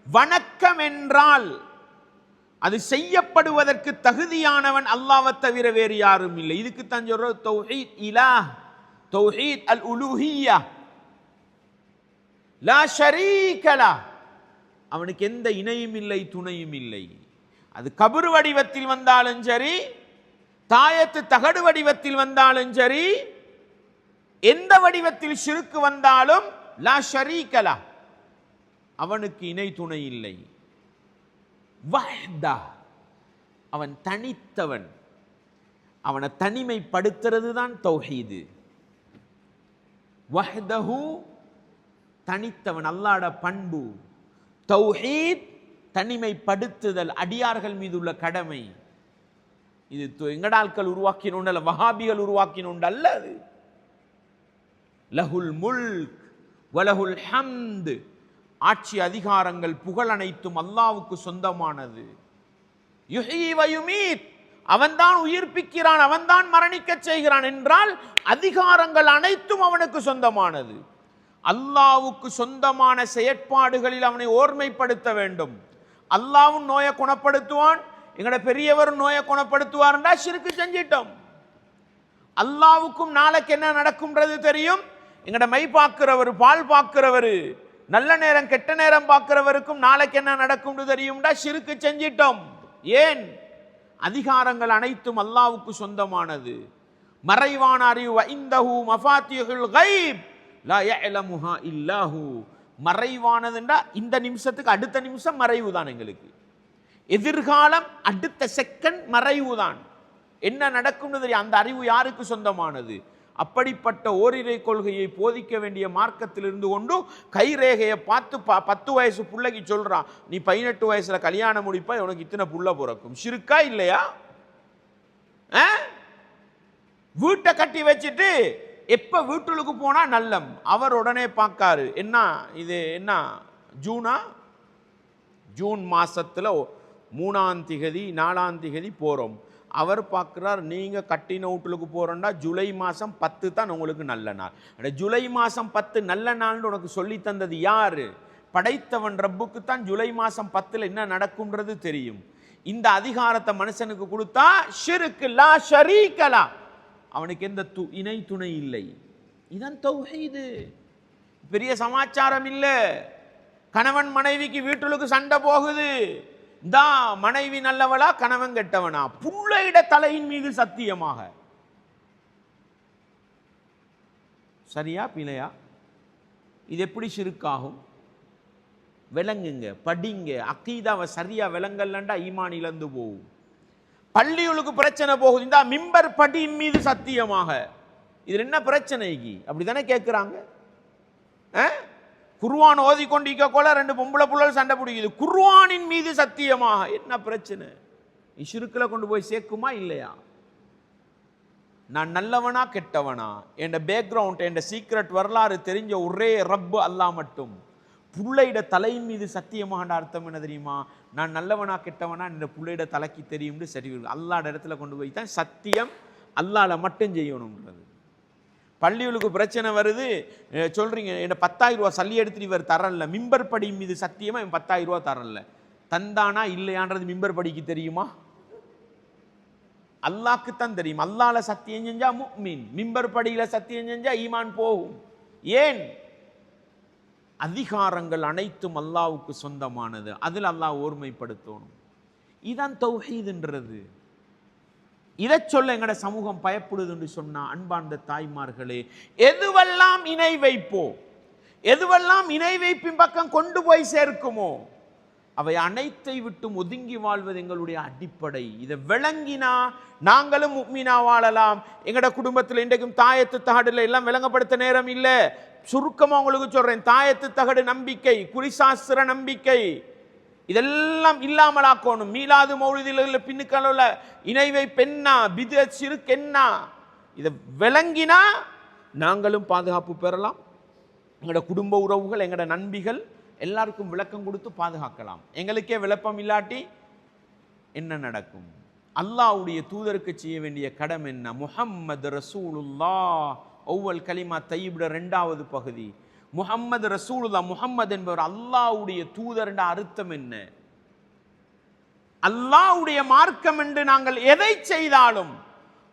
வணக்கம் என்றால் அது செய்யப்படுவதற்கு தகுதியானவன் அல்லாஹ்வை தவிர வேறு யாரும் இல்லை. இதுக்கு தான் சொல்றோம் தௌஹீத் இலாஹ், தௌஹீத் அல் உலூஹிய்யா. லா ஷரீக லஹ், அவனுக்கு எந்த இணையும் இல்லை, துணையும் இல்லை. அது கபர் வடிவத்தில் வந்தாலும் சரி, தாயத்து தகடு வடிவத்தில் வந்தாலும் சரி, எந்த வடிவத்தில் ஷிர்க் வந்தாலும் லா ஷரீக லஹ், அவனுக்கு இணை துணை இல்லை. வஹ்தா, அவன் தனித்தவன். அவனை தனிமைப்படுத்துறது தான் தௌஹீது. வஹ்தஹு, தனித்தவன், அல்லாஹ்வுடைய பண்பு. தௌஹீத், தனிமைப்படுத்துதல், அடியார்கள் மீது உள்ள கடமை. இது எங்கடால்கள் உருவாக்கினோண்டு அல்ல, வஹாபிகள் உருவாக்கினோண்டு அல்ல. அது லஹுல் முல்க் வலஹுல் ஹம்த், ஆட்சி அதிகாரங்கள் புகழ் அனைத்தும் அல்லாஹ்வுக்கு சொந்தமானது. யுஹ்யி வ யுமீத், அவன்தான் உயிர்ப்பிக்கிறான், அவன்தான் மரணிக்க செய்கிறான் என்றால் அதிகாரங்கள் அனைத்தும் அவனுக்கு சொந்தமானது. அல்லாஹ்வுக்கு சொந்தமான செயற்பாடுகளில் அவனை ஓர்மைப்படுத்த வேண்டும். அல்லாஹ்வும் நோயை குணப்படுத்துவான், எங்கட பெரியவர் நோயை குணப்படுத்துவார்ன்றா ஷிர்க் செஞ்சிட்டோம். அல்லாஹ்வுக்கும் நாளைக்கு என்ன நடக்கும்ன்றது தெரியும். எங்கட மை பார்க்கிறவர், பால் பார்க்கிறவர், நல்ல நேரம் கெட்ட நேரம் பார்க்கிறவருக்கும் நாளைக்கு என்ன நடக்கும்னு தெரியும்டா ஷிர்க் செஞ்சிட்டோம். ஏன்? அதிகாரங்கள் அனைத்தும் அல்லாஹ்வுக்கு சொந்தமானது. மறைவான அறிவு, இந்தஹு மஃபாத்திஹுல் கைப் லா யஅலமுஹா இல்லாஹு. மறைவானதுண்டா இந்த நிமிஷத்துக்கு அடுத்த நிமிஷம் மறைவு தான். எங்களுக்கு எதிர்காலம் அடுத்த செகண்ட் மறைவு தான். என்ன நடக்கும்னு தெரியும். அந்த அறிவு யாருக்கு சொந்தமானது? அப்படிப்பட்ட ஓரிரை கொள்கையை போதிக்க வேண்டிய மார்க்கத்தில் இருந்து கொண்டு கைரேகையை பார்த்து 10 வயசு பிள்ளைக்கு சொல்றான், நீ 18 வயசுல கல்யாணம் முடிப்பா, உனக்கு இத்தனை புள்ள பிறக்கும். ஷிர்க்கா இல்லையா? வீட்டை கட்டி வச்சுட்டு எப்ப வீட்டுக்கு போனா நல்லம், அவர் உடனே பார்க்காரு. என்ன இது? என்ன ஜூனா? ஜூன் மாசத்துல 3ஆம் திகதி 4ஆம் திகதி போறோம். அவர் பார்க்கிறார், நீங்க கட்டின வீட்டுக்கு போறோம்னா ஜூலை மாசம் 10 தான் உங்களுக்கு நல்ல நாள். ஜூலை மாசம் 10 நல்ல நாள்னு உனக்கு சொல்லி தந்தது யாரு? படைத்தவன் ரப்புக்கு தான் ஜூலை மாசம் 10 என்ன நடக்கும்ன்றது தெரியும். இந்த அதிகாரத்தை மனுஷனுக்கு கொடுத்தா ஷிர்க், லா ஷரீக லஹ், அவனுக்கு எந்த இணை துணை இல்லை. இதான் தௌஹீது. பெரிய சமாச்சாரம் இல்ல. கணவன் மனைவிக்கு வீட்டுக்கு சண்டை போகுது, இந்தா மனைவி நல்லவளா கணவன் கெட்டவனா? புள்ளையிட தலையின் மீது சத்தியமாக சரியா பிழையா? இது எப்படி ஷிர்காகும்? விளங்குங்க, படிங்க. அக்கீதாவை சரியா விளங்கலண்டா ஈமான் இழந்து போகும். பள்ளிகளுக்கு பிரச்சனை போகுது, இந்த மிம்பர் படியின் மீது சத்தியமாக. இது என்ன பிரச்சனைக்கு அப்படித்தானே கேட்கிறாங்க. குர்ஆன் ஓதி கொண்டிருக்க கொள்ள 2 பொம்பளை புள்ளல் சண்டை பிடிக்குது, குர்ஆனின் மீது சத்தியமாக. என்ன பிரச்சனை? ஷிர்க்ல கொண்டு போய் சேர்க்குமா இல்லையா? நான் நல்லவனா கெட்டவனா, என் பேக்ரவுண்ட், என் சீக்ரெட் வரலாறு தெரிஞ்ச ஒரே ரப்பு அல்லாஹ் மட்டும். புள்ளையிட தலையின் மீது சத்தியமாக அர்த்தம் என்ன தெரியுமா? நான் நல்லவனா கெட்டவனா இந்த புள்ளையிட தலைக்கு தெரியும்னு சரி. அல்லாஹ்ட இடத்துல கொண்டு போய் தான் சத்தியம் அல்லாஹ்ல மட்டும் செய்யணும்ன்றது. பள்ளிகளுக்கு பிரச்சனை வருது, சொல்றீங்க என்ன 10,000 ரூபா சல்லி எடுத்துட்டு இவர் தரல, மிம்பர் படி மீது சத்தியமா 10,000 ரூபா தரல. தந்தானா இல்லையான்றது மிம்பர் படிக்கு தெரியுமா? அல்லாஹ்க்கு தான் தெரியும். அல்லாஹ்ல சத்தியம் செஞ்சா முஃமின், மிம்பர் படியில சத்தியம் செஞ்சா ஈமான் போகும். ஏன்? அதிகாரங்கள் அனைத்தும் அல்லாஹ்வுக்கு சொந்தமானது, அதில் அல்லாஹ் ஓர்மைப்படுத்தணும். இதான் தௌஹீதுன்றது. இதை சொல்ல எங்கட சமூகம் பயப்படுது என்று சொன்னா, அன்பார்ந்த தாய்மார்களே, எதுவெல்லாம் இணை வைப்போ, எதுவெல்லாம் இணை வைப்பின் பக்கம் கொண்டு போய் சேர்க்குமோ அவை அனைத்தை விட்டு ஒதுங்கி வாழ்வது எங்களுடைய அடிப்படை. இதை விளங்கினா நாங்களும் முஃமினா வாழலாம். எங்கட குடும்பத்தில் இன்றைக்கும் தாயத்து தகடுல எல்லாம் விளங்கப்படுத்த நேரம் இல்லை. சுருக்கமா உங்களுக்கு சொல்றேன், தாயத்து தகடு நம்பிக்கை, குறிசாஸ்திர நம்பிக்கை, இதெல்லாம் இல்லாமலாக்கணும். மீலாது மௌலிதில் பின்னுக்கள இணைவை பெண்ணா பித்அத் ஷிர்க் என்ன, இதை விளங்கினா நாங்களும் பாதுகாப்பு பெறலாம். எங்களோட குடும்ப உறவுகள், எங்களோட நண்பிகள் எல்லாருக்கும் விளக்கம் கொடுத்து பாதுகாக்கலாம். எங்களுக்கே விளப்பம் இல்லாட்டி என்ன நடக்கும்? அல்லாஹ்வுடைய தூதருக்கு செய்ய வேண்டிய கடமை என்ன? முஹம்மது ரசூலுல்லாஹ், ஒவ்வொல் கலிமா தையிப்ட 2வது பகுதி. முஹம்மது ரசூலுல்லாஹ், முஹம்மது என்பவர் அல்லாஹ்வுடைய தூதர் என்ற அர்த்தம் என்ன? அல்லாஹ்வுடைய மார்க்கம் என்று நாங்கள் எதை செய்தாலும்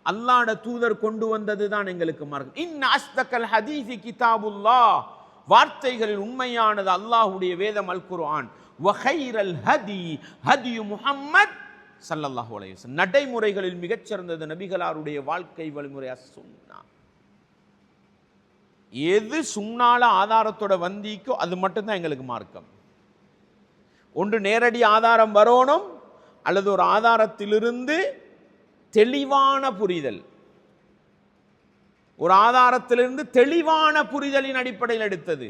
அல்லாஹ்வுடைய தூதர் கொண்டு வந்தது தான் எங்களுக்கு மார்க்கம். இன் அஸ்தகல் ஹதீஸி கிதாபுல்லாஹ், வார்த்தைகளில் உண்மையானது அல்லாஹ்வுடைய வேதம் அல் குர்ஆன். வ கைரல் ஹதி ஹதி முஹம்மத் ஸல்லல்லாஹு அலைஹி வஸல்லம், நடைமுறைகளில் மிகச்சிறந்தது நபிகளாருடைய வாழ்க்கை வழிமுறை சுன்னா. எது சுன்னால ஆதாரத்தோட வந்திக்கோ அது மட்டும்தான் எங்களுக்கு மார்க்கம். ஒன்று நேரடி ஆதாரம் வரணும், அல்லது ஒரு ஆதாரத்திலிருந்து தெளிவான புரிதல், ஒரு ஆதாரத்திலிருந்து தெளிவான புரிதலின் அடிப்படையில் எடுத்தது.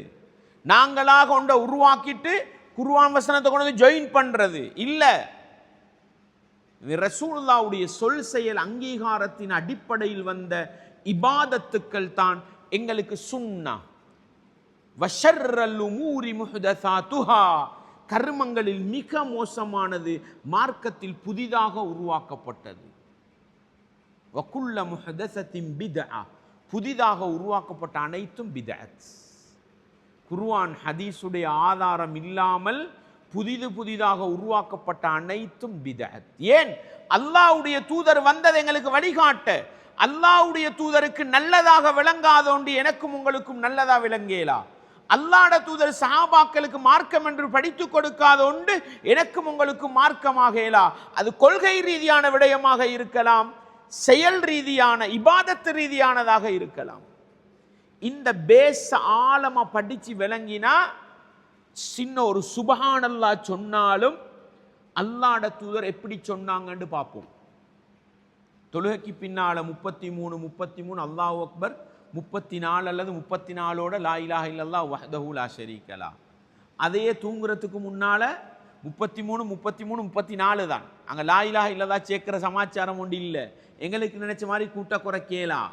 நாங்களாக கொண்ட உருவாக்கிட்டு குர்ஆன் வசனத்தை கொண்டு வந்து ஜாயின் பண்றது இல்ல. ரசூலுல்லாஹ்வுடைய சொல் செயல் அங்கீகாரத்தின் அடிப்படையில் வந்த இபாதத்துக்கள் தான் எங்களுக்கு சுன்னா. வஷர்ரல் உமூரி முஹ்தஸாத்துஹா, கர்மங்களில் மிக மோசமானது மார்க்கத்தில் புதிதாக உருவாக்கப்பட்டது. வகுல்ல முஹ்தஸத்தின் பித்ஆ, புதிதாக உருவாக்கப்பட்ட அனைத்தும் பித்அத். குர்ஆன் ஹதீஸுடைய ஆதாரம் இல்லாமல் புதிதாக உருவாக்கப்பட்ட அனைத்தும் பித்அத். ஏன்? அல்லாஹ்வுடைய தூதர் வந்தது எங்களுக்கு வழிகாட்ட. அல்லாஹ்வுடைய தூதருக்கு நல்லதாக விளங்காதோண்டு எனக்கும் உங்களுக்கும் நல்லதா விளங்கேலா. அல்லாஹ்வுடைய தூதர் சஹாபாக்களுக்கு மார்க்கம் என்று படித்து கொடுக்காதோண்டு எனக்கும் உங்களுக்கும் மார்க்கமாகலா. அது கொள்கை ரீதியான விடயமாக இருக்கலாம், செயல் ரீதியான இபாதத்து ரீதியானதாக இருக்கலாம். இந்த பேஸ் ஆழமா படிச்சு விளங்கினா சின்ன ஒரு சுப்ஹானல்லாஹ் சொன்னாலும் அல்லாஹ்வுடைய தூதர் எப்படி சொன்னாங்கன்னு பார்ப்போம். தொழுகைக்கு பின்னால 33 அல்லாஹு அக்பர், 34 அல்லது 34ஓட லா இலாஹ இல்லல்லாஹ் வஹ்தஹு லா ஷரீக லஹ். அதையே தூங்குறதுக்கு முன்னால 33 34 தான். அங்க லா இலாஹ இல்லல்லாஹ் சேர்க்கிற சமாச்சாரம் ஒன்று இல்லை. எங்களுக்கு நினைச்ச மாதிரி கூட்ட குறைக்கலாம்.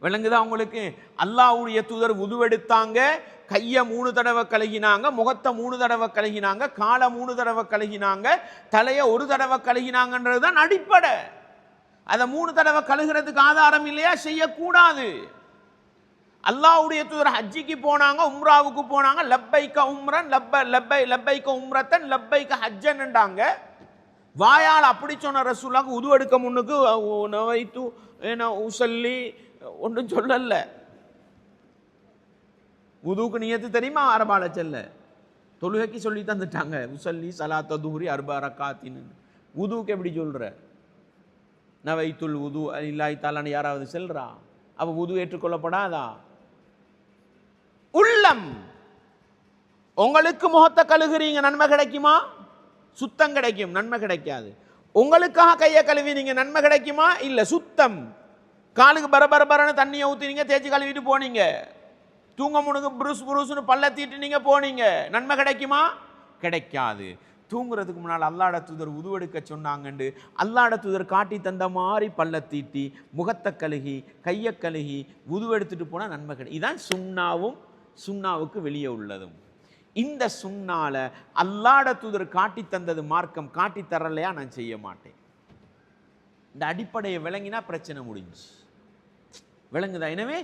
விளங்குதா உங்களுக்கு? அல்லாஹ்வுடைய தூதர் உதுவெடுத்தாங்க, கையை 3 தடவை கழுகினாங்க, முகத்தை 3 தடவை கழுகினாங்க, காலை 3 தடவை கழுகினாங்க, தலையை 1 தடவை கழுகினாங்கன்றது தான் அடிப்படை. அதை 3 தடவை கழுகிறதுக்கு ஆதாரம் இல்லையா? செய்யக்கூடாது. அல்லாஹ்வுடைய தூதர் ஹஜ்ஜிக்கு போனாங்க, உம்ராவுக்கு போனாங்க, லப்பைக்க உம்ரன் லப்பைக்க உம்ரத்தன் லப்பைக்க ஹஜ்ஜன்னுட்டாங்க. வாயால் அப்படி சொன்ன ரசூலுல்லாஹ் உது எடுக்க முன்னுக்கு நவைத்து உசல்லி ஒன்றும் சொல்லல. உதுவுக்கு நியத்து தெரியுமா? அரபால செல்ல தொழுகைக்கு சொல்லி தந்துட்டாங்க. உசல்லி சலாத்த துஹ்ரி அர்பா ரக்காத்தின்னு. உதுவுக்கு எப்படி சொல்ற? நவைத்துல் உது இல்லாஹி தஆலான்னு யாராவது செல்றா? அப்ப வுது ஏற்றுக்கொள்ளப்படாதா? உள்ளம், உங்களுக்கு முகத்தை கழுகுறீங்க, நன்மை கிடைக்குமா? சுத்தம் கிடைக்கும், நன்மை கிடைக்காது. உங்களுக்காக கையை கழுவினீங்க, நன்மை கிடைக்குமா? இல்ல, சுத்தம். காலுக்கு பரபரன்னு தண்ணியை ஊற்றினீங்க, தேய்ச்சி கழுவிட்டு போனீங்க, தூங்க முனுக்கு புருஸ் புருஸ்னு பல்ல தீட்டு போனீங்க, நன்மை கிடைக்குமா? கிடைக்காது. தூங்குறதுக்கு முன்னால் அல்லாஹ்வுடைய தூதர் உதுவெடுக்க சொன்னாங்கண்டு அல்லாஹ்வுடைய தூதர் காட்டி தந்த மாதிரி பல்ல தீட்டி முகத்தை கழுகி கையை கழுகி உதுவெடுத்துட்டு போனால் நன்மை கிடைக்கும். இதுதான் சுண்ணாவும் சுண்ணாவுக்கு வெளியே உள்ளதும். இந்த சுண்ணால அல்லாஹ்வுடைய தூதர் காட்டி தந்தது மார்க்கம், காட்டி தரலையா நான் செய்ய மாட்டேன். இந்த அடிப்படையை விளங்கினா பிரச்சனை முடிஞ்சு. விளங்குதா? எனவே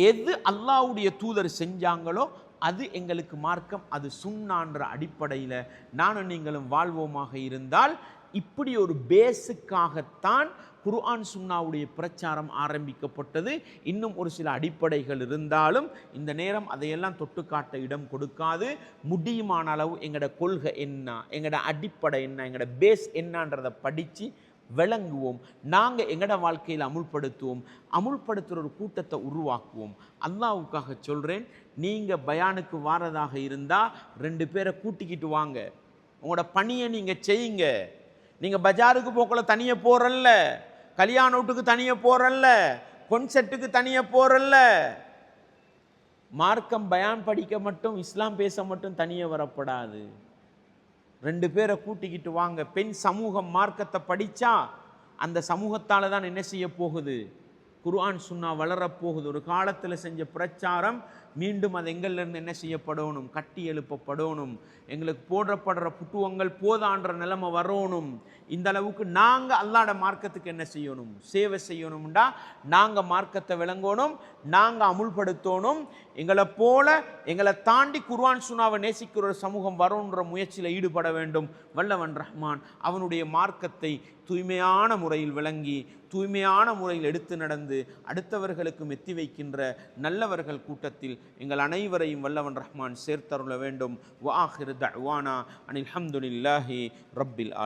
எது அல்லாஹ்வுடைய தூதர் செஞ்சாங்களோ அது எங்களுக்கு மார்க்கம், அது சுண்ணான்ற அடிப்படையில் நானும் நீங்களும் வாழ்வோமாக இருந்தால், இப்படி ஒரு பேஸுக்காகத்தான் குர்ஆன் சுன்னாவுடைய பிரச்சாரம் ஆரம்பிக்கப்பட்டது. இன்னும் ஒரு சில அடிப்படைகள் இருந்தாலும் இந்த நேரம் அதையெல்லாம் தொட்டு காட்ட இடம் கொடுக்காது. முடியுமான அளவு எங்களோட கொள்கை என்ன, எங்களோட அடிப்படை என்ன, எங்களோட பேஸ் என்னன்றதை படித்து விளங்குவோம். நாங்கள் எங்களோட வாழ்க்கையில் அமுல்படுத்துவோம். அமுல்படுத்துகிற ஒரு கூட்டத்தை உருவாக்குவோம். அல்லாஹ்வுக்காக சொல்கிறேன், நீங்கள் பயானுக்கு வாரதாக இருந்தால் 2 பேரை கூட்டிக்கிட்டு வாங்க. உங்களோட பணியை நீங்கள் செய்யுங்க. நீங்கள் பஜாருக்கு போக்குள்ள தனியாக போகிறல்ல, கல்யாண வீட்டுக்கு தனியாக போகிறல்ல, கொன்செர்ட்டுக்கு தனியாக போகிறல்ல. மார்க்கம் பயான் படிக்க மட்டும், இஸ்லாம் பேச மட்டும் தனியாக வரப்படாது. 2 பேரை கூட்டிக்கிட்டு வாங்க. பெண் சமூகம் மார்க்கத்தை படித்தா அந்த சமூகத்தால் தான் என்ன செய்ய போகுது? குர்ஆன் சுன்னா வளரப்போகுது. ஒரு காலத்தில் செஞ்ச பிரச்சாரம் மீண்டும் அது எங்கள்லேருந்து என்ன செய்யப்படணும்? கட்டி எழுப்பப்படணும். எங்களுக்கு போடப்படுற புட்டுவங்கள் போதான்ற நிலைமை வரணும். இந்த அளவுக்கு நாங்கள் அல்லாஹ்வுடைய மார்க்கத்துக்கு என்ன செய்யணும்? சேவை செய்யணும்டா நாங்கள் மார்க்கத்தை விளங்கணும், நாங்கள் அமுல்படுத்தணும். எங்களை போல எங்களை தாண்டி குர்ஆன் சுன்னாவை நேசிக்கிற ஒரு சமூகம் வரணுன்ற முயற்சியில் ஈடுபட வேண்டும். வல்லவன் ரஹ்மான் அவனுடைய மார்க்கத்தை தூய்மையான முறையில் விளங்கி தூய்மையான முறையில் எடுத்து நடந்து அடுத்தவர்களுக்கு மெத்தி வைக்கின்ற நல்லவர்கள் கூட்டத்தில் எங்கள் அனைவரையும் வல்லவன் ரஹ்மான் சேர்த்தருள வேண்டும். வஆகிரு தஅவானா அனில் ஹம்துலில்லாஹி ரப்பில் ஆலமீன்.